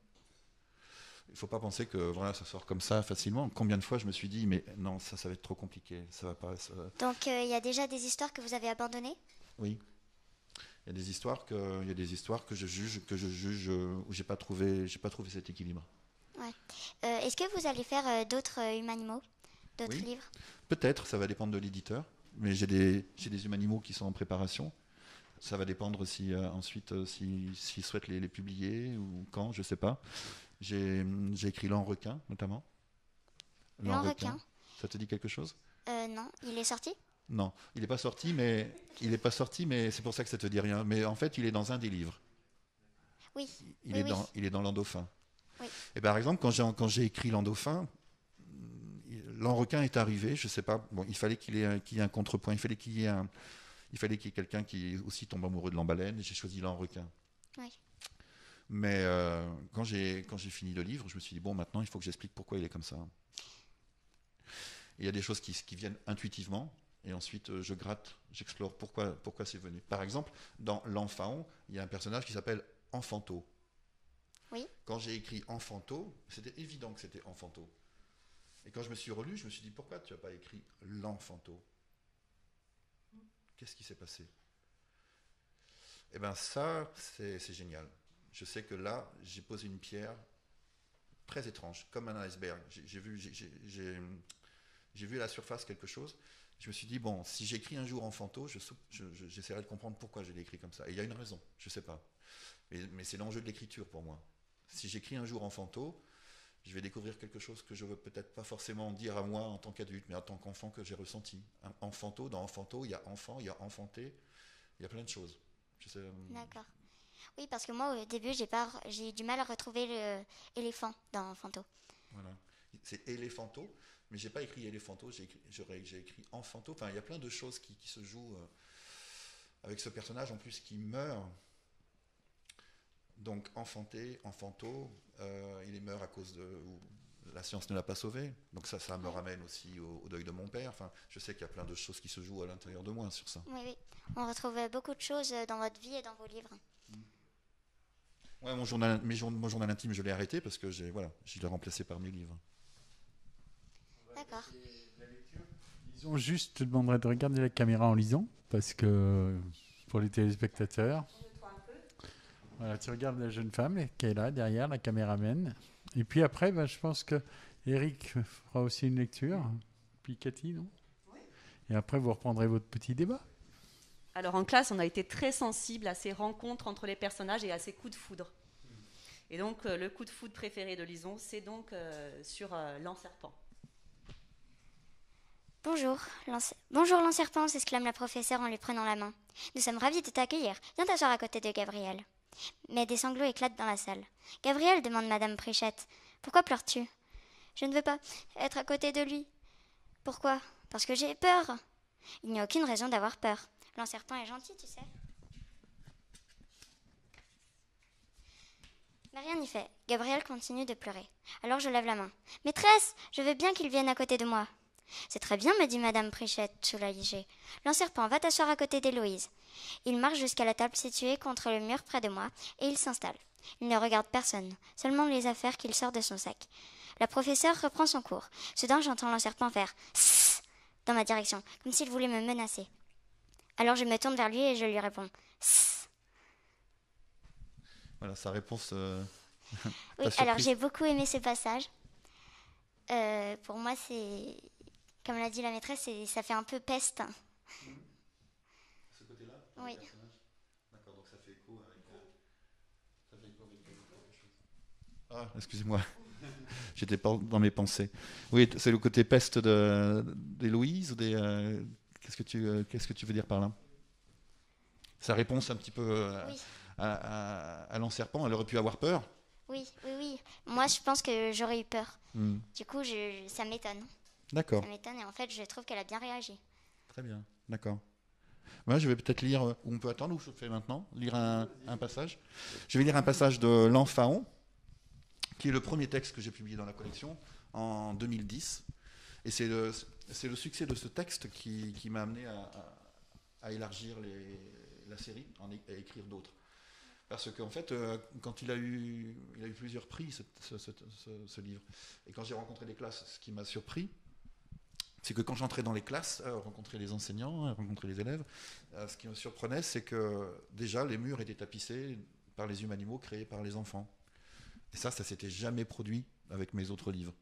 Il ne faut pas penser que voilà, ça sort comme ça facilement. Combien de fois je me suis dit, mais non, ça va être trop compliqué, ça va pas. Donc il y a déjà des histoires que vous avez abandonnées? Oui. Il y a des histoires que je juge où j'ai pas trouvé cet équilibre. Ouais. Est-ce que vous allez faire d'autres humanimaux, d'autres livres? Peut-être, ça va dépendre de l'éditeur. Mais j'ai des humanimaux qui sont en préparation. Ça va dépendre si ensuite s'ils souhaitent les publier ou quand, je sais pas. J'ai écrit L'An requin notamment. L'An requin. Ça te dit quelque chose? Non, il est sorti? Non, il n'est pas sorti, mais c'est pour ça que ça te dit rien. Mais en fait, il est dans un des livres. Oui. Il est dans L'An dauphin. Oui. Et par exemple, quand j'ai écrit L'An dauphin, l'enrequin est arrivé, je sais pas. Bon, il fallait qu'il y ait un contrepoint, il fallait qu'il y ait quelqu'un qui aussi tombe amoureux de l'embaleine, et j'ai choisi l'enrequin. Oui. Mais quand j'ai fini le livre, je me suis dit bon, maintenant il faut que j'explique pourquoi il est comme ça. Et il y a des choses qui viennent intuitivement, et ensuite je gratte, j'explore pourquoi c'est venu. Par exemple, dans L'Enphant, il y a un personnage qui s'appelle Enfanto. Oui. Quand j'ai écrit Enfanto, c'était évident que c'était Enfanto. Et quand je me suis relu, je me suis dit pourquoi tu n'as pas écrit L'Enfanto? Qu'est-ce qui s'est passé? Eh bien ça, c'est génial. Je sais que là, j'ai posé une pierre très étrange, comme un iceberg. J'ai vu à la surface quelque chose. Je me suis dit, bon, si j'écris un jour Enfanto, j'essaierai de comprendre pourquoi je l'ai écrit comme ça. Et il y a une raison, je ne sais pas. Mais c'est l'enjeu de l'écriture pour moi. Si j'écris un jour Enfanto, je vais découvrir quelque chose que je ne veux peut-être pas forcément dire à moi en tant qu'adulte, mais en tant qu'enfant que j'ai ressenti. Enfanto, dans Enfanto, il y a enfant, il y a enfanté, il y a plein de choses. D'accord. Oui, parce que moi, au début, j'ai eu du mal à retrouver l'éléphant dans Enfanto. Voilà. C'est éléphanto, mais j'ai pas écrit éléphanto, j'ai écrit enfanto. Enfin, il y a plein de choses qui se jouent avec ce personnage en plus qui meurt. Donc enfanté, enfanto, il meurt à cause de la science ne l'a pas sauvé. Donc ça me ramène aussi au deuil de mon père. Enfin, je sais qu'il y a plein de choses qui se jouent à l'intérieur de moi sur ça. Oui, oui. On retrouve beaucoup de choses dans votre vie et dans vos livres. Ouais, mon journal intime, je l'ai arrêté parce que je l'ai remplacé par mes livres. D'accord. Disons juste, je te demanderais de regarder la caméra en lisant, parce que pour les téléspectateurs, voilà, tu regardes la jeune femme qui est là derrière, la caméraman. Et puis après, je pense que Eric fera aussi une lecture, puis Cathy, non? Oui. Et après, vous reprendrez votre petit débat. Alors en classe, on a été très sensible à ces rencontres entre les personnages et à ces coups de foudre. Et donc le coup de foudre préféré de Lison, c'est donc sur l'enserpent. Bonjour, l'enserpent, s'exclame la professeure en lui prenant la main. Nous sommes ravis de t'accueillir. Viens t'asseoir à côté de Gabriel. Mais des sanglots éclatent dans la salle. Gabriel, demande Madame Prichette, pourquoi pleures-tu? Je ne veux pas être à côté de lui. Pourquoi? Parce que j'ai peur. Il n'y a aucune raison d'avoir peur. L'enserpent est gentil, tu sais. Mais rien n'y fait. Gabriel continue de pleurer. Alors je lève la main. Maîtresse, je veux bien qu'il vienne à côté de moi. C'est très bien, me dit Madame Prichette, soulagée. L'enserpent, va t'asseoir à côté d'Héloïse. Il marche jusqu'à la table située contre le mur près de moi et il s'installe. Il ne regarde personne, seulement les affaires qu'il sort de son sac. La professeure reprend son cours. Soudain, j'entends l'enserpent faire « Sss » dans ma direction, comme s'il voulait me menacer. Alors je me tourne vers lui et je lui réponds « Sss ». Voilà, sa réponse. Oui, alors j'ai beaucoup aimé ce passage. Pour moi, c'est, comme l'a dit la maîtresse, ça fait un peu peste. Ce côté-là? Oui. D'accord, donc ça fait écho avec quelque chose. Ah, excusez-moi. J'étais pas dans mes pensées. Oui, c'est le côté peste d'Héloïse ou qu'est-ce que tu veux dire par là? Sa réponse un petit peu Oui. à l'enserpent, elle aurait pu avoir peur? Oui. Moi, je pense que j'aurais eu peur. Du coup, ça m'étonne. D'accord. Ça m'étonne et en fait, je trouve qu'elle a bien réagi. Très bien, d'accord. Moi, je vais peut-être lire, ou on peut attendre, ou je fais maintenant, lire un passage. Je vais lire un passage de L'Enphant, qui est le premier texte que j'ai publié dans la collection en 2010. Et c'est le succès de ce texte qui m'a amené à élargir la série, à écrire d'autres. Parce qu'en fait, quand il a eu plusieurs prix, ce livre. Et quand j'ai rencontré des classes, ce qui m'a surpris, c'est que quand j'entrais dans les classes, rencontrer les enseignants, rencontrer les élèves, ce qui me surprenait, c'est que déjà, les murs étaient tapissés par les humains-animaux créés par les enfants. Et ça s'était jamais produit avec mes autres livres.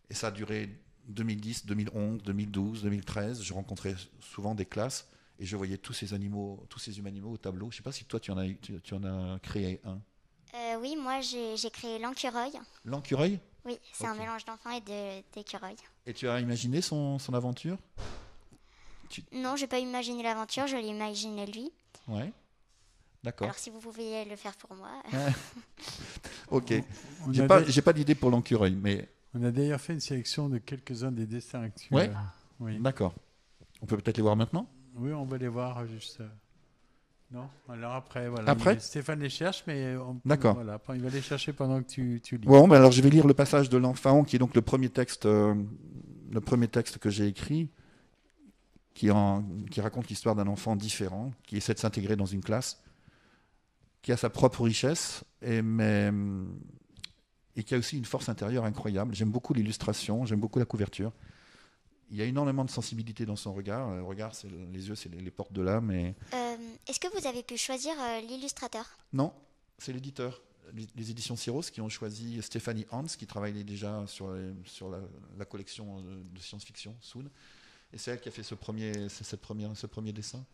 Et ça a duré 2010, 2011, 2012, 2013. Je rencontrais souvent des classes et je voyais tous ces humains-animaux au tableau. Je ne sais pas si toi, tu en as créé un. Oui, moi, j'ai créé l'Encureuil. L'Encureuil? Oui, c'est un mélange d'enfants et d'écureuils. Et tu as imaginé son aventure? Non, je n'ai pas imaginé l'aventure, je l'ai imaginé lui. Ouais, d'accord. Alors si vous pouviez le faire pour moi. Ok. J'ai pas d'idée pour l'Encureuil, mais On a d'ailleurs fait une sélection de quelques-uns des dessins actuels. Ouais. Oui. D'accord. On peut peut-être les voir maintenant? Oui, on va les voir juste. Non. Alors après, voilà. Après Stéphane les cherche, mais D'accord. Voilà, il va les chercher pendant que tu lis. Bon, ben alors je vais lire le passage de l'Enfant, qui est donc le premier texte que j'ai écrit, qui raconte l'histoire d'un enfant différent, qui essaie de s'intégrer dans une classe, qui a sa propre richesse, et qui a aussi une force intérieure incroyable. J'aime beaucoup l'illustration, j'aime beaucoup la couverture. Il y a énormément de sensibilité dans son regard. Le regard, les yeux, c'est les portes de l'âme. Est-ce que vous avez pu choisir l'illustrateur? Non, c'est l'éditeur. Les éditions Syros qui ont choisi Stéphanie Hans, qui travaillait déjà sur la collection de science-fiction, Soon. Et c'est elle qui a fait ce premier dessin.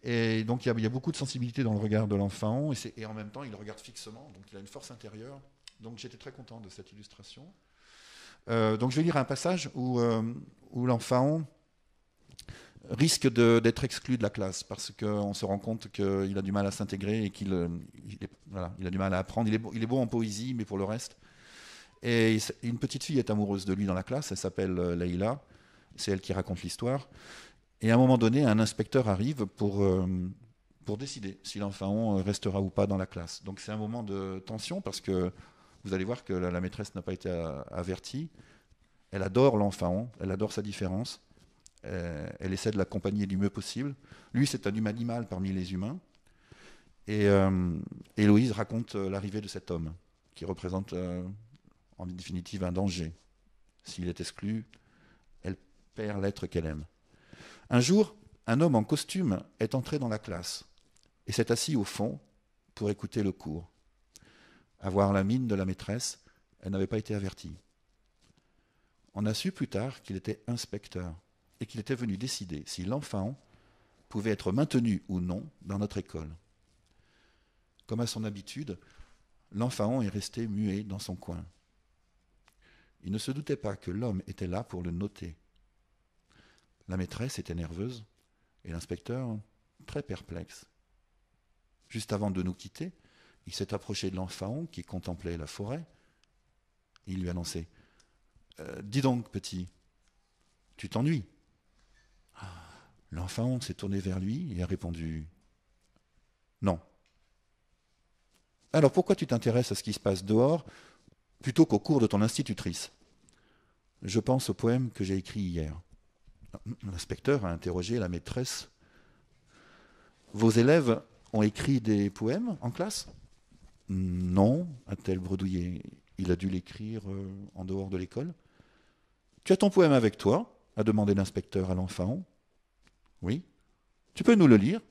Et donc il y a beaucoup de sensibilité dans le regard de l'enfant. Et en même temps, il le regarde fixement. Donc il a une force intérieure. Donc j'étais très content de cette illustration. Donc je vais lire un passage où l'enfant risque d'être exclu de la classe parce qu'on se rend compte qu'il a du mal à s'intégrer et qu'il a du mal à apprendre. Il est beau en poésie, mais pour le reste. Et une petite fille est amoureuse de lui dans la classe, elle s'appelle Leïla, c'est elle qui raconte l'histoire. Et à un moment donné, un inspecteur arrive pour décider si l'enfant restera ou pas dans la classe. Donc c'est un moment de tension parce que vous allez voir que la maîtresse n'a pas été avertie. Elle adore l'enfant, elle adore sa différence. Elle essaie de l'accompagner du mieux possible. Lui, c'est un animal parmi les humains. Et Héloïse raconte l'arrivée de cet homme, qui représente en définitive un danger. S'il est exclu, elle perd l'être qu'elle aime. Un jour, un homme en costume est entré dans la classe et s'est assis au fond pour écouter le cours. À voir la mine de la maîtresse, elle n'avait pas été avertie. On a su plus tard qu'il était inspecteur et qu'il était venu décider si l'enfant pouvait être maintenu ou non dans notre école. Comme à son habitude, l'enfant est resté muet dans son coin. Il ne se doutait pas que l'homme était là pour le noter. La maîtresse était nerveuse et l'inspecteur très perplexe. Juste avant de nous quitter, il s'est approché de l'enfant qui contemplait la forêt. Il lui a annoncé « Dis donc, petit, tu t'ennuies ?» L'enfant s'est tourné vers lui et a répondu « Non. » « Alors pourquoi tu t'intéresses à ce qui se passe dehors plutôt qu'au cours de ton institutrice ? » « Je pense au poème que j'ai écrit hier. » L'inspecteur a interrogé la maîtresse. « Vos élèves ont écrit des poèmes en classe ? » « Non, a-t-elle bredouillé. Il a dû l'écrire en dehors de l'école. »« Tu as ton poème avec toi ? » a demandé l'inspecteur à l'enfant. « Oui. Tu peux nous le lire ?»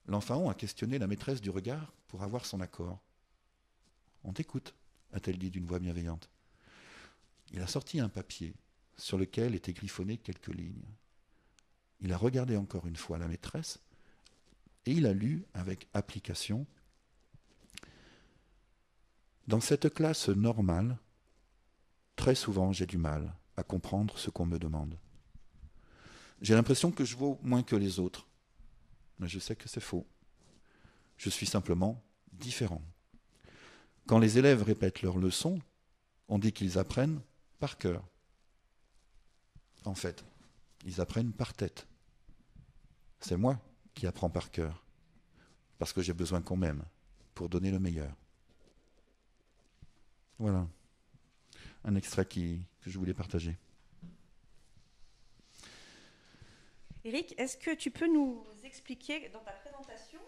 L'enfant a questionné la maîtresse du regard pour avoir son accord. « On t'écoute, a-t-elle dit d'une voix bienveillante. Il a sorti un papier sur lequel étaient griffonnées quelques lignes. Il a regardé encore une fois la maîtresse et il a lu avec application. Dans cette classe normale, très souvent j'ai du mal à comprendre ce qu'on me demande. J'ai l'impression que je vaux moins que les autres, mais je sais que c'est faux. Je suis simplement différent. Quand les élèves répètent leurs leçons, on dit qu'ils apprennent par cœur. En fait, ils apprennent par tête. C'est moi qui apprends par cœur, parce que j'ai besoin qu'on m'aime pour donner le meilleur. Voilà, un extrait que je voulais partager. Éric, est-ce que tu peux nous expliquer, dans ta présentation,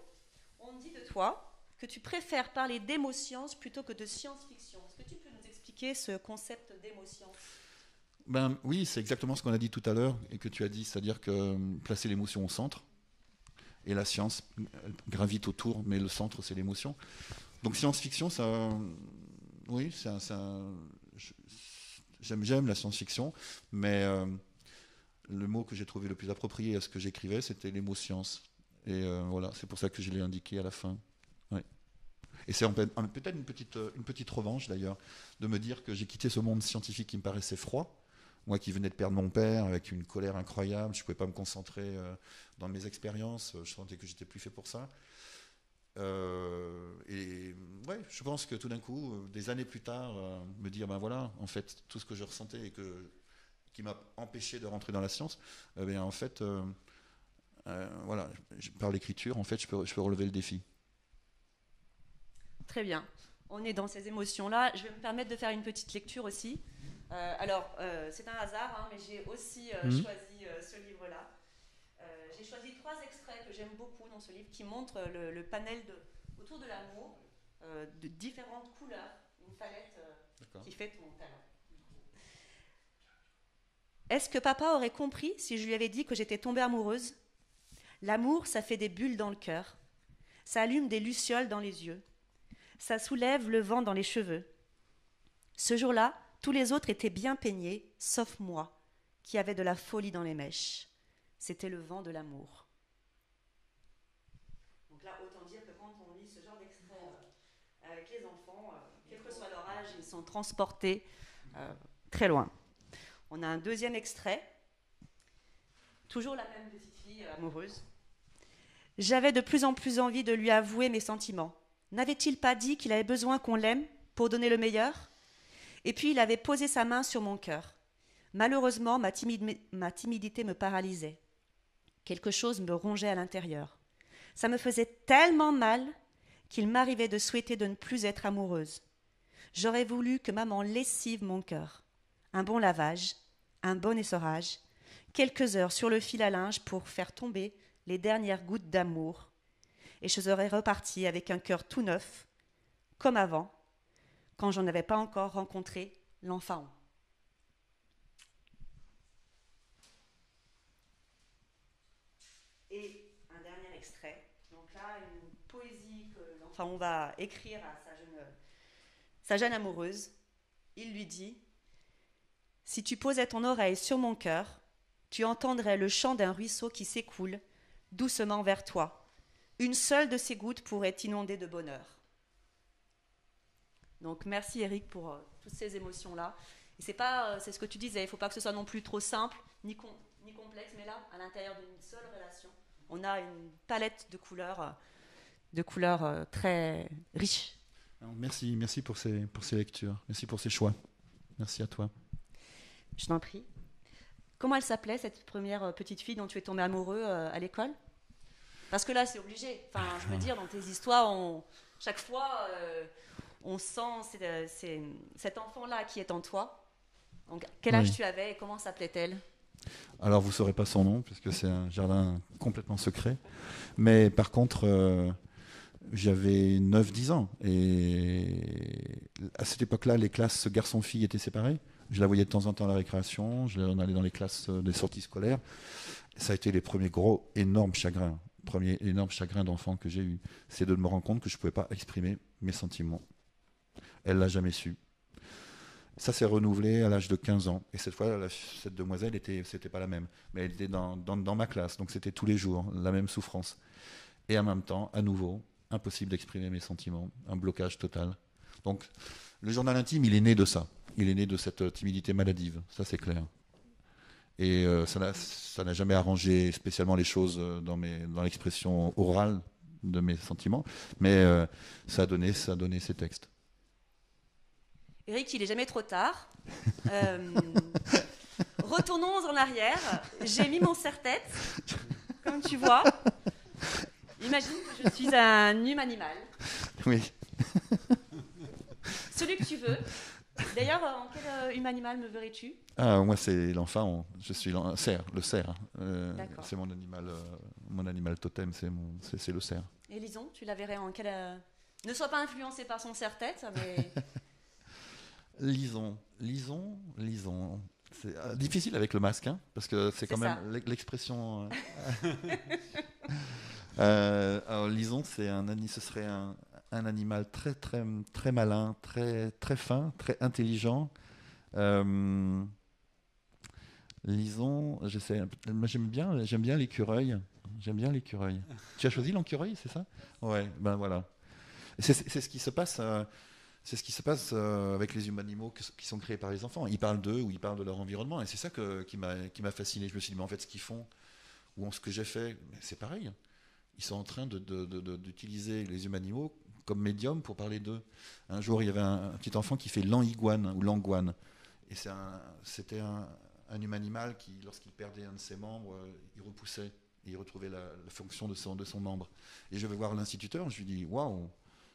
on dit de toi que tu préfères parler d'émotions plutôt que de science-fiction. Est-ce que tu peux nous expliquer ce concept d'émotion ? Ben, oui, c'est exactement ce qu'on a dit tout à l'heure et que tu as dit, c'est-à-dire que placer l'émotion au centre, et la science gravite autour, mais le centre, c'est l'émotion. Donc science-fiction, ça... Oui, j'aime la science-fiction, mais le mot que j'ai trouvé le plus approprié à ce que j'écrivais, c'était l'émo-science. Et voilà, c'est pour ça que je l'ai indiqué à la fin. Ouais. Et c'est peut-être une petite revanche d'ailleurs, de me dire que j'ai quitté ce monde scientifique qui me paraissait froid, moi qui venais de perdre mon père avec une colère incroyable, je ne pouvais pas me concentrer dans mes expériences, je sentais que j'étais plus fait pour ça. Et ouais, je pense que tout d'un coup, des années plus tard, me dire, ben voilà, en fait, tout ce que je ressentais et qui m'a empêché de rentrer dans la science, ben en fait, voilà, par l'écriture, en fait, je peux relever le défi. Très bien. On est dans ces émotions-là. Je vais me permettre de faire une petite lecture aussi. C'est un hasard, hein, mais j'ai aussi choisi ce livre-là. J'ai choisi 3 extraits que j'aime beaucoup dans ce livre qui montrent le panel autour de l'amour, de différentes couleurs, une palette qui fait ton talent. Est-ce que papa aurait compris si je lui avais dit que j'étais tombée amoureuse ? L'amour, ça fait des bulles dans le cœur, ça allume des lucioles dans les yeux, ça soulève le vent dans les cheveux. Ce jour-là, tous les autres étaient bien peignés, sauf moi, qui avait de la folie dans les mèches. C'était le vent de l'amour. Donc là, autant dire que quand on lit ce genre d'extrait avec les enfants, quel que soit leur âge, ils sont transportés très loin. On a un deuxième extrait. Toujours la même petite fille amoureuse. J'avais de plus en plus envie de lui avouer mes sentiments. N'avait-il pas dit qu'il avait besoin qu'on l'aime pour donner le meilleur ? Et puis il avait posé sa main sur mon cœur. Malheureusement, ma timidité me paralysait. Quelque chose me rongeait à l'intérieur. Ça me faisait tellement mal qu'il m'arrivait de souhaiter de ne plus être amoureuse. J'aurais voulu que maman lessive mon cœur. Un bon lavage, un bon essorage, quelques heures sur le fil à linge pour faire tomber les dernières gouttes d'amour. Et je serais repartie avec un cœur tout neuf, comme avant, quand j'en avais pas encore rencontré l'enfant. Et un dernier extrait. Donc là, une poésie que l'enfant va écrire à sa jeune amoureuse. Il lui dit « Si tu posais ton oreille sur mon cœur, tu entendrais le chant d'un ruisseau qui s'écoule doucement vers toi. Une seule de ces gouttes pourrait t'inonder de bonheur. » Donc merci Eric pour toutes ces émotions-là. Et c'est ce que tu disais, il ne faut pas que ce soit non plus trop simple, ni complexe, mais là, à l'intérieur d'une seule relation, on a une palette de couleurs très riches. Alors, merci pour ces lectures, merci pour ces choix. Merci à toi. Je t'en prie. Comment elle s'appelait, cette première petite fille dont tu es tombé amoureux à l'école ? Parce que là, c'est obligé. Enfin, je veux dire, dans tes histoires, chaque fois, on sent cet enfant-là qui est en toi. Donc, quel âge tu avais et comment s'appelait-elle ? Alors, vous ne saurez pas son nom, puisque c'est un jardin complètement secret. Mais par contre, j'avais 9-10 ans. Et à cette époque-là, les classes garçons-filles étaient séparées. Je la voyais de temps en temps à la récréation. On allait dans les classes des sorties scolaires. Ça a été les premiers gros, énormes chagrins. Premier énorme chagrin d'enfant que j'ai eu. C'est de me rendre compte que je ne pouvais pas exprimer mes sentiments. Elle ne l'a jamais su. Ça s'est renouvelé à l'âge de 15 ans. Et cette fois, cette demoiselle, c'était pas la même. Mais elle était dans ma classe. Donc c'était tous les jours, la même souffrance. Et en même temps, à nouveau, impossible d'exprimer mes sentiments. Un blocage total. Donc le journal intime, il est né de ça. Il est né de cette timidité maladive. Ça, c'est clair. Et ça n'a jamais arrangé spécialement les choses dans l'expression orale de mes sentiments. Mais ça a donné ces textes. Eric, il n'est jamais trop tard. Retournons en arrière. J'ai mis mon serre-tête, comme tu vois. Imagine que je suis un humain animal. Oui. Celui que tu veux. D'ailleurs, en quel humain animal me verrais-tu ? Moi, c'est l'enfant. Je suis le cerf. C'est mon animal totem, c'est le cerf. Et Lison, tu la verrais en quel... Ne sois pas influencé par son serre-tête, mais... Lison. C'est difficile avec le masque, hein, parce que c'est quand même l'expression. Alors, Lison, ce serait un animal très très très malin, très très fin, très intelligent. Lison, j'aime bien l'écureuil. Tu as choisi l'écureuil, c'est ça ? Ouais, ben voilà. C'est ce qui se passe. C'est ce qui se passe avec les humains animaux qui sont créés par les enfants. Ils parlent d'eux ou ils parlent de leur environnement. Et c'est ça qui m'a fasciné. Je me suis dit, mais en fait, ce qu'ils font ou ce que j'ai fait, c'est pareil. ils sont en train d'utiliser les humains-animaux comme médium pour parler d'eux. Un jour, il y avait un petit enfant qui fait l'an-iguane ou l'angoine. Et c'était un humain-animal qui, lorsqu'il perdait un de ses membres, il repoussait et il retrouvait la fonction de son membre. Et je vais voir l'instituteur, je lui dis waouh,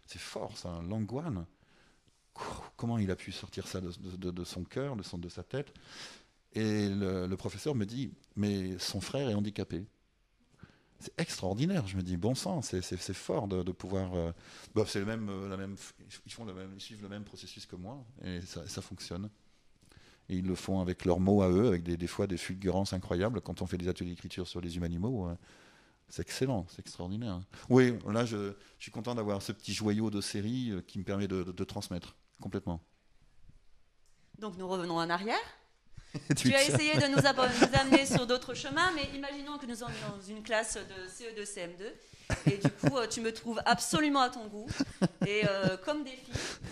c'est fort ça, l'angoine. Comment il a pu sortir ça de son cœur, de sa tête? Et le professeur me dit mais son frère est handicapé. C'est extraordinaire. Je me dis bon sang, c'est fort de pouvoir. C'est ils suivent le même processus que moi et ça fonctionne. Et ils le font avec leurs mots à eux, avec des fois des fulgurances incroyables. Quand on fait des ateliers d'écriture sur les humains-animaux, c'est excellent, c'est extraordinaire. Oui, là je suis content d'avoir ce petit joyau de série qui me permet de transmettre complètement. Donc nous revenons en arrière. Tu as essayé de nous amener sur d'autres chemins, mais imaginons que nous sommes dans une classe de CE2, CM2, et du coup, tu me trouves absolument à ton goût. Et comme défi,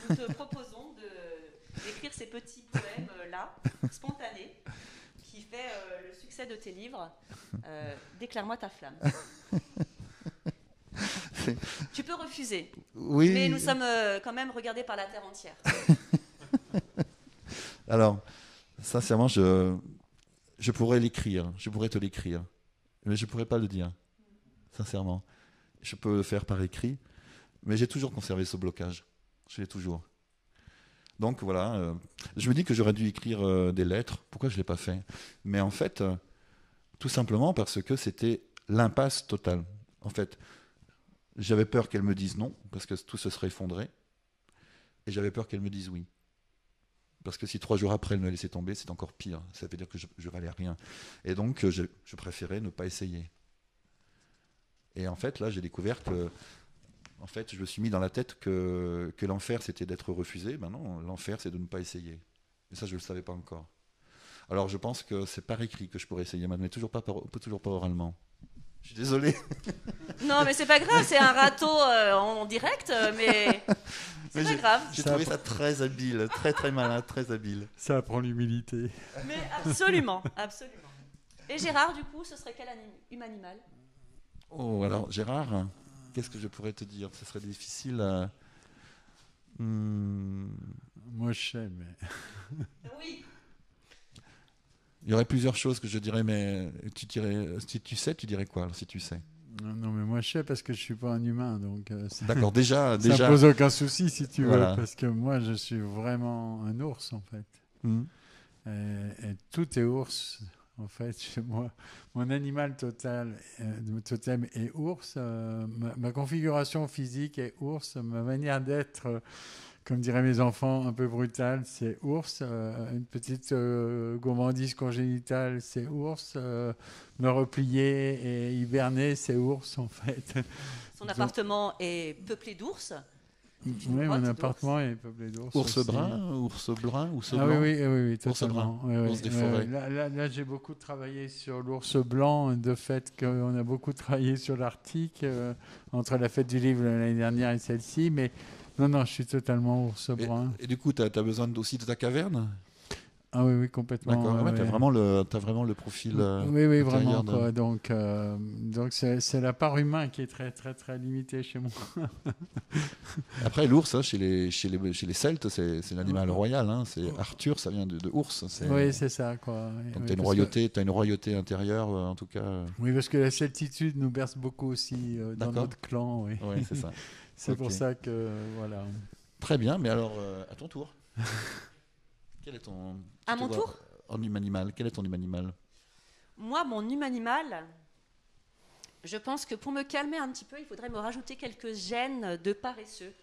nous te proposons d'écrire ces petits poèmes-là, spontanés, qui fait le succès de tes livres. Déclare-moi ta flamme. Tu peux refuser, oui. Mais nous sommes quand même regardés par la terre entière. Alors... Sincèrement, je pourrais l'écrire, je pourrais te l'écrire, mais je ne pourrais pas le dire, sincèrement. Je peux le faire par écrit, mais j'ai toujours conservé ce blocage, je l'ai toujours. Donc voilà, je me dis que j'aurais dû écrire des lettres, pourquoi je ne l'ai pas fait? Mais en fait, tout simplement parce que c'était l'impasse totale. En fait, j'avais peur qu'elle me dise non, parce que tout se serait effondré, et j'avais peur qu'elle me dise oui. Parce que si 3 jours après elle me laissait tomber, c'est encore pire. Ça veut dire que je valais rien. Et donc, je préférais ne pas essayer. Et en fait, là, j'ai découvert que... En fait, je me suis mis dans la tête que l'enfer, c'était d'être refusé. Ben non, l'enfer, c'est de ne pas essayer. Et ça, je ne le savais pas encore. Alors, je pense que c'est par écrit que je pourrais essayer, mais toujours pas oralement. Je suis désolé. Non, mais c'est pas grave, c'est un râteau en direct, mais... C'est pas grave. J'ai trouvé ça très habile, très très malin, très habile. Ça apprend l'humilité. Mais absolument, absolument. Et Gérard, du coup, ce serait quel humain-animal? Oh, alors Gérard, qu'est-ce que je pourrais te dire? Ce serait difficile à... Moi, je sais, mais... Oui. Il y aurait plusieurs choses que je dirais, mais si tu sais, tu dirais quoi alors, si tu sais? Non, mais moi je sais parce que je suis pas un humain, donc d'accord, déjà, ça pose aucun souci si tu voilà. veux, parce que moi je suis vraiment un ours en fait. Et tout est ours en fait chez moi. Mon animal totem est ours, ma configuration physique est ours, ma manière d'être, comme diraient mes enfants, un peu brutale, c'est ours. Une petite gourmandise congénitale, c'est ours. Me replier et hiberner, c'est ours en fait. Son appartement est peuplé d'ours. Oui, mon appartement est peuplé d'ours. Ours brun, ours blanc, ours blanc. Oui, totalement. Ours des forêts. Là, j'ai beaucoup travaillé sur l'ours blanc, de fait qu'on a beaucoup travaillé sur l'Arctique, entre la fête du livre l'année dernière et celle-ci, mais non, je suis totalement ours brun. Et du coup, tu as besoin aussi de ta caverne? Ah oui, complètement. D'accord, ouais. Tu as vraiment le profil. Oui, vraiment. Quoi. Donc c'est la part humaine qui est très, très, très limitée chez moi. Après, l'ours, hein, chez les Celtes, c'est l'animal royal. Hein, c'est Arthur, ça vient de ours. Oui, c'est ça. Quoi. Donc tu as une royauté intérieure, en tout cas. Oui, parce que la celtitude nous berce beaucoup aussi dans notre clan. Oui, c'est ça. C'est pour ça que, voilà. Très bien, mais alors, à ton tour. Quel est ton... À mon tour? En humain-animal. Quel est ton humain-animal? Moi, mon humain-animal, je pense que pour me calmer un petit peu, il faudrait me rajouter quelques gènes de paresseux.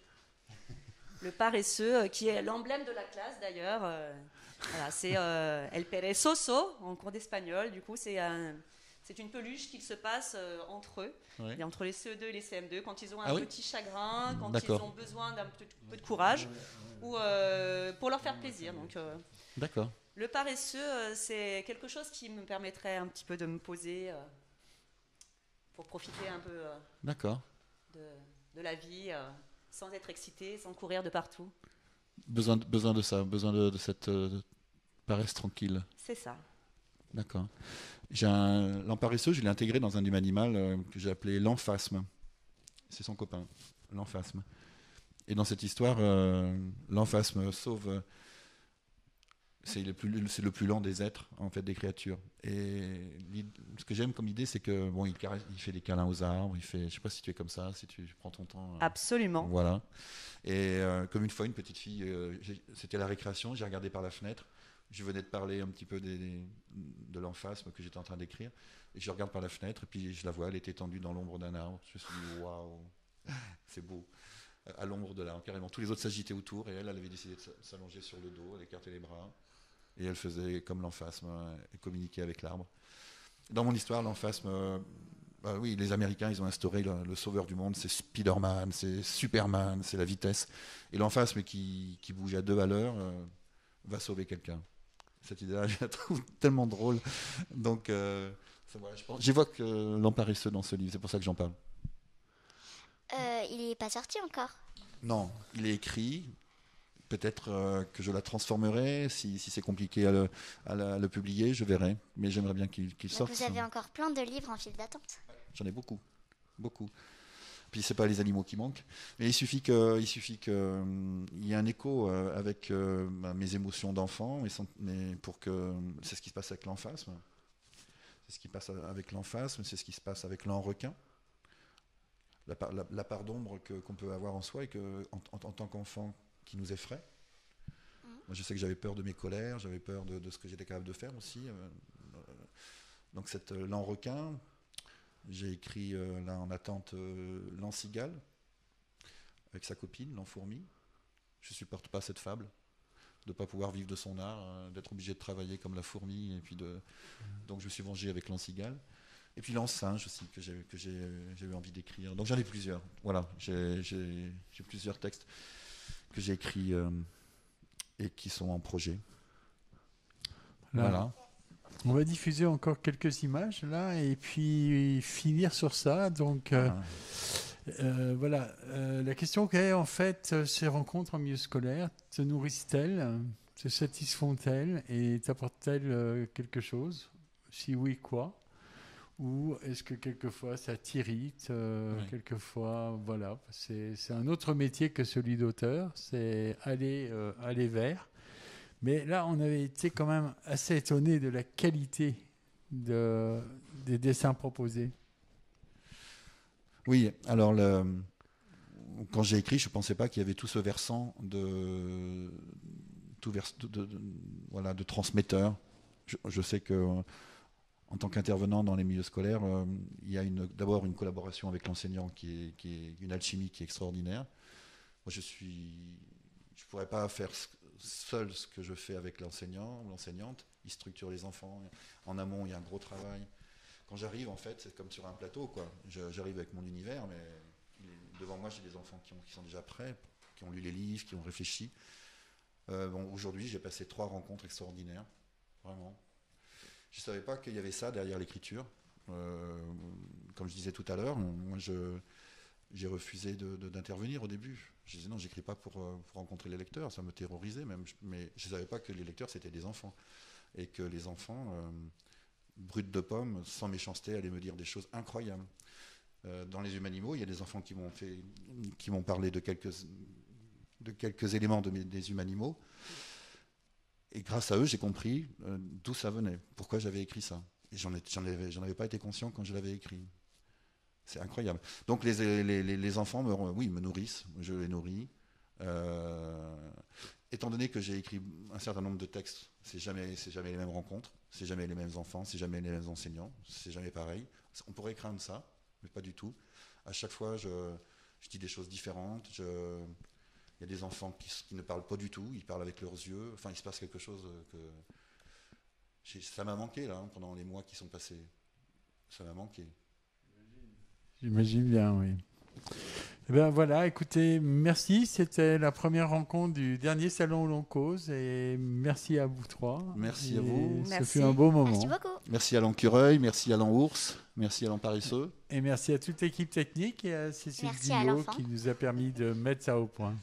Le paresseux, qui est l'emblème de la classe d'ailleurs. Voilà, c'est El Perezoso, en cours d'espagnol. Du coup, c'est une peluche qu'il se passe entre eux, et entre les CE2 et les CM2, quand ils ont un petit chagrin, quand ils ont besoin d'un peu de courage, ou pour leur faire plaisir. Donc, d'accord. Le paresseux, c'est quelque chose qui me permettrait un petit peu de me poser pour profiter un peu de la vie, sans être excité, sans courir de partout. Besoin de ça, besoin de cette paresse tranquille. C'est ça. D'accord. L'emparesseux, je l'ai intégré dans un humain animal que j'ai appelé l'emphasme. C'est son copain, l'emphasme. Et dans cette histoire, l'emphasme sauve. C'est le plus lent des êtres, en fait, des créatures. Et ce que j'aime comme idée, c'est que bon, il fait des câlins aux arbres. Je sais pas si tu es comme ça, si tu prends ton temps. Absolument. Voilà. Et comme une fois, une petite fille, c'était la récréation, j'ai regardé par la fenêtre. Je venais de parler un petit peu de l'emphasme que j'étais en train d'écrire. Et je regarde par la fenêtre, et puis je la vois, elle était étendue dans l'ombre d'un arbre. Je me suis dit, waouh, c'est beau. À l'ombre de l'arbre, carrément. Tous les autres s'agitaient autour, et elle avait décidé de s'allonger sur le dos, elle écartait les bras. Et elle faisait comme l'emphasme, et communiquait avec l'arbre. Dans mon histoire, l'emphasme, oui, les Américains, ils ont instauré le sauveur du monde, c'est Spider-Man, c'est Superman, c'est la vitesse. Et l'emphasme qui bouge à 2 à l'heure va sauver quelqu'un. Cette idée-là, je la trouve tellement drôle. Donc, j'évoque l'emparesseux dans ce livre, c'est pour ça que j'en parle. Il n'est pas sorti encore. Non, il est écrit. Peut-être que je la transformerai, si c'est compliqué à le publier, je verrai. Mais j'aimerais bien qu'il sorte. Vous avez encore plein de livres en file d'attente. J'en ai beaucoup. Puis c'est pas les animaux qui manquent. Mais il suffit que y ait un écho avec mes émotions d'enfant, mais pour que c'est ce qui se passe avec l'emphasme. C'est ce qui passe avec l'emphasme, c'est ce qui se passe avec l'enrequin. La part d'ombre qu'on peut avoir en soi et que en tant qu'enfant qui nous effraie. Moi, je sais que j'avais peur de mes colères, j'avais peur de ce que j'étais capable de faire aussi. Donc l'enrequin, j'ai écrit là en attente l'encigale avec sa copine, l'enfourmi. Je supporte pas cette fable de pas pouvoir vivre de son art, d'être obligé de travailler comme la fourmi et puis donc je me suis vengé avec l'encigale. Et puis l'ensinge aussi que j'ai eu envie d'écrire. Donc j'en ai plusieurs. Voilà, j'ai plusieurs textes que j'ai écrits et qui sont en projet. Voilà. On va diffuser encore quelques images là et puis finir sur ça. Donc voilà, la question est en fait, ces rencontres en milieu scolaire te nourrissent-elles, te satisfont-elles et t'apportent-elles quelque chose? Si oui, quoi? Ou est-ce que quelquefois ça t'irrite, quelquefois, voilà, c'est un autre métier que celui d'auteur, c'est aller vers. Mais là, on avait été quand même assez étonnés de la qualité des dessins proposés. Oui, alors quand j'ai écrit, je ne pensais pas qu'il y avait tout ce versant de transmetteur. Je sais que en tant qu'intervenant dans les milieux scolaires, il y a d'abord une collaboration avec l'enseignant qui est une alchimie qui est extraordinaire. Moi, je ne pourrais pas faire seul ce que je fais avec l'enseignant ou l'enseignante. Il structure les enfants. En amont, il y a un gros travail. Quand j'arrive, en fait, c'est comme sur un plateau, quoi. J'arrive avec mon univers, mais devant moi, j'ai des enfants qui sont déjà prêts, qui ont lu les livres, qui ont réfléchi. Aujourd'hui, j'ai passé 3 rencontres extraordinaires, vraiment. Je ne savais pas qu'il y avait ça derrière l'écriture. Comme je disais tout à l'heure, moi j'ai refusé d'intervenir au début. Je disais non, j'écris pas pour rencontrer les lecteurs, ça me terrorisait même. Mais je ne savais pas que les lecteurs c'était des enfants. Et que les enfants, bruts de pommes, sans méchanceté, allaient me dire des choses incroyables. Dans les humains animaux, il y a des enfants qui m'ont parlé de quelques éléments des humains animaux. Et grâce à eux, j'ai compris d'où ça venait, pourquoi j'avais écrit ça. Et j'en avais pas été conscient quand je l'avais écrit. C'est incroyable. Donc les enfants me nourrissent, je les nourris. Étant donné que j'ai écrit un certain nombre de textes, c'est jamais les mêmes rencontres, c'est jamais les mêmes enfants, c'est jamais les mêmes enseignants, c'est jamais pareil. On pourrait craindre ça, mais pas du tout. À chaque fois, je dis des choses différentes. Il y a des enfants qui ne parlent pas du tout, ils parlent avec leurs yeux. Enfin, il se passe quelque chose que... Ça m'a manqué, là, pendant les mois qui sont passés. Ça m'a manqué. J'imagine bien, oui. Eh bien, voilà, écoutez, merci. C'était la première rencontre du dernier salon où l'on cause. Et merci à vous 3. Merci à vous. Ce fut un beau moment. Merci beaucoup. Merci à l'Encureuil, merci à l'Ours, merci à l'Emparesseux. Et merci à toute l'équipe technique et à Cécile Guillot qui nous a permis de mettre ça au point.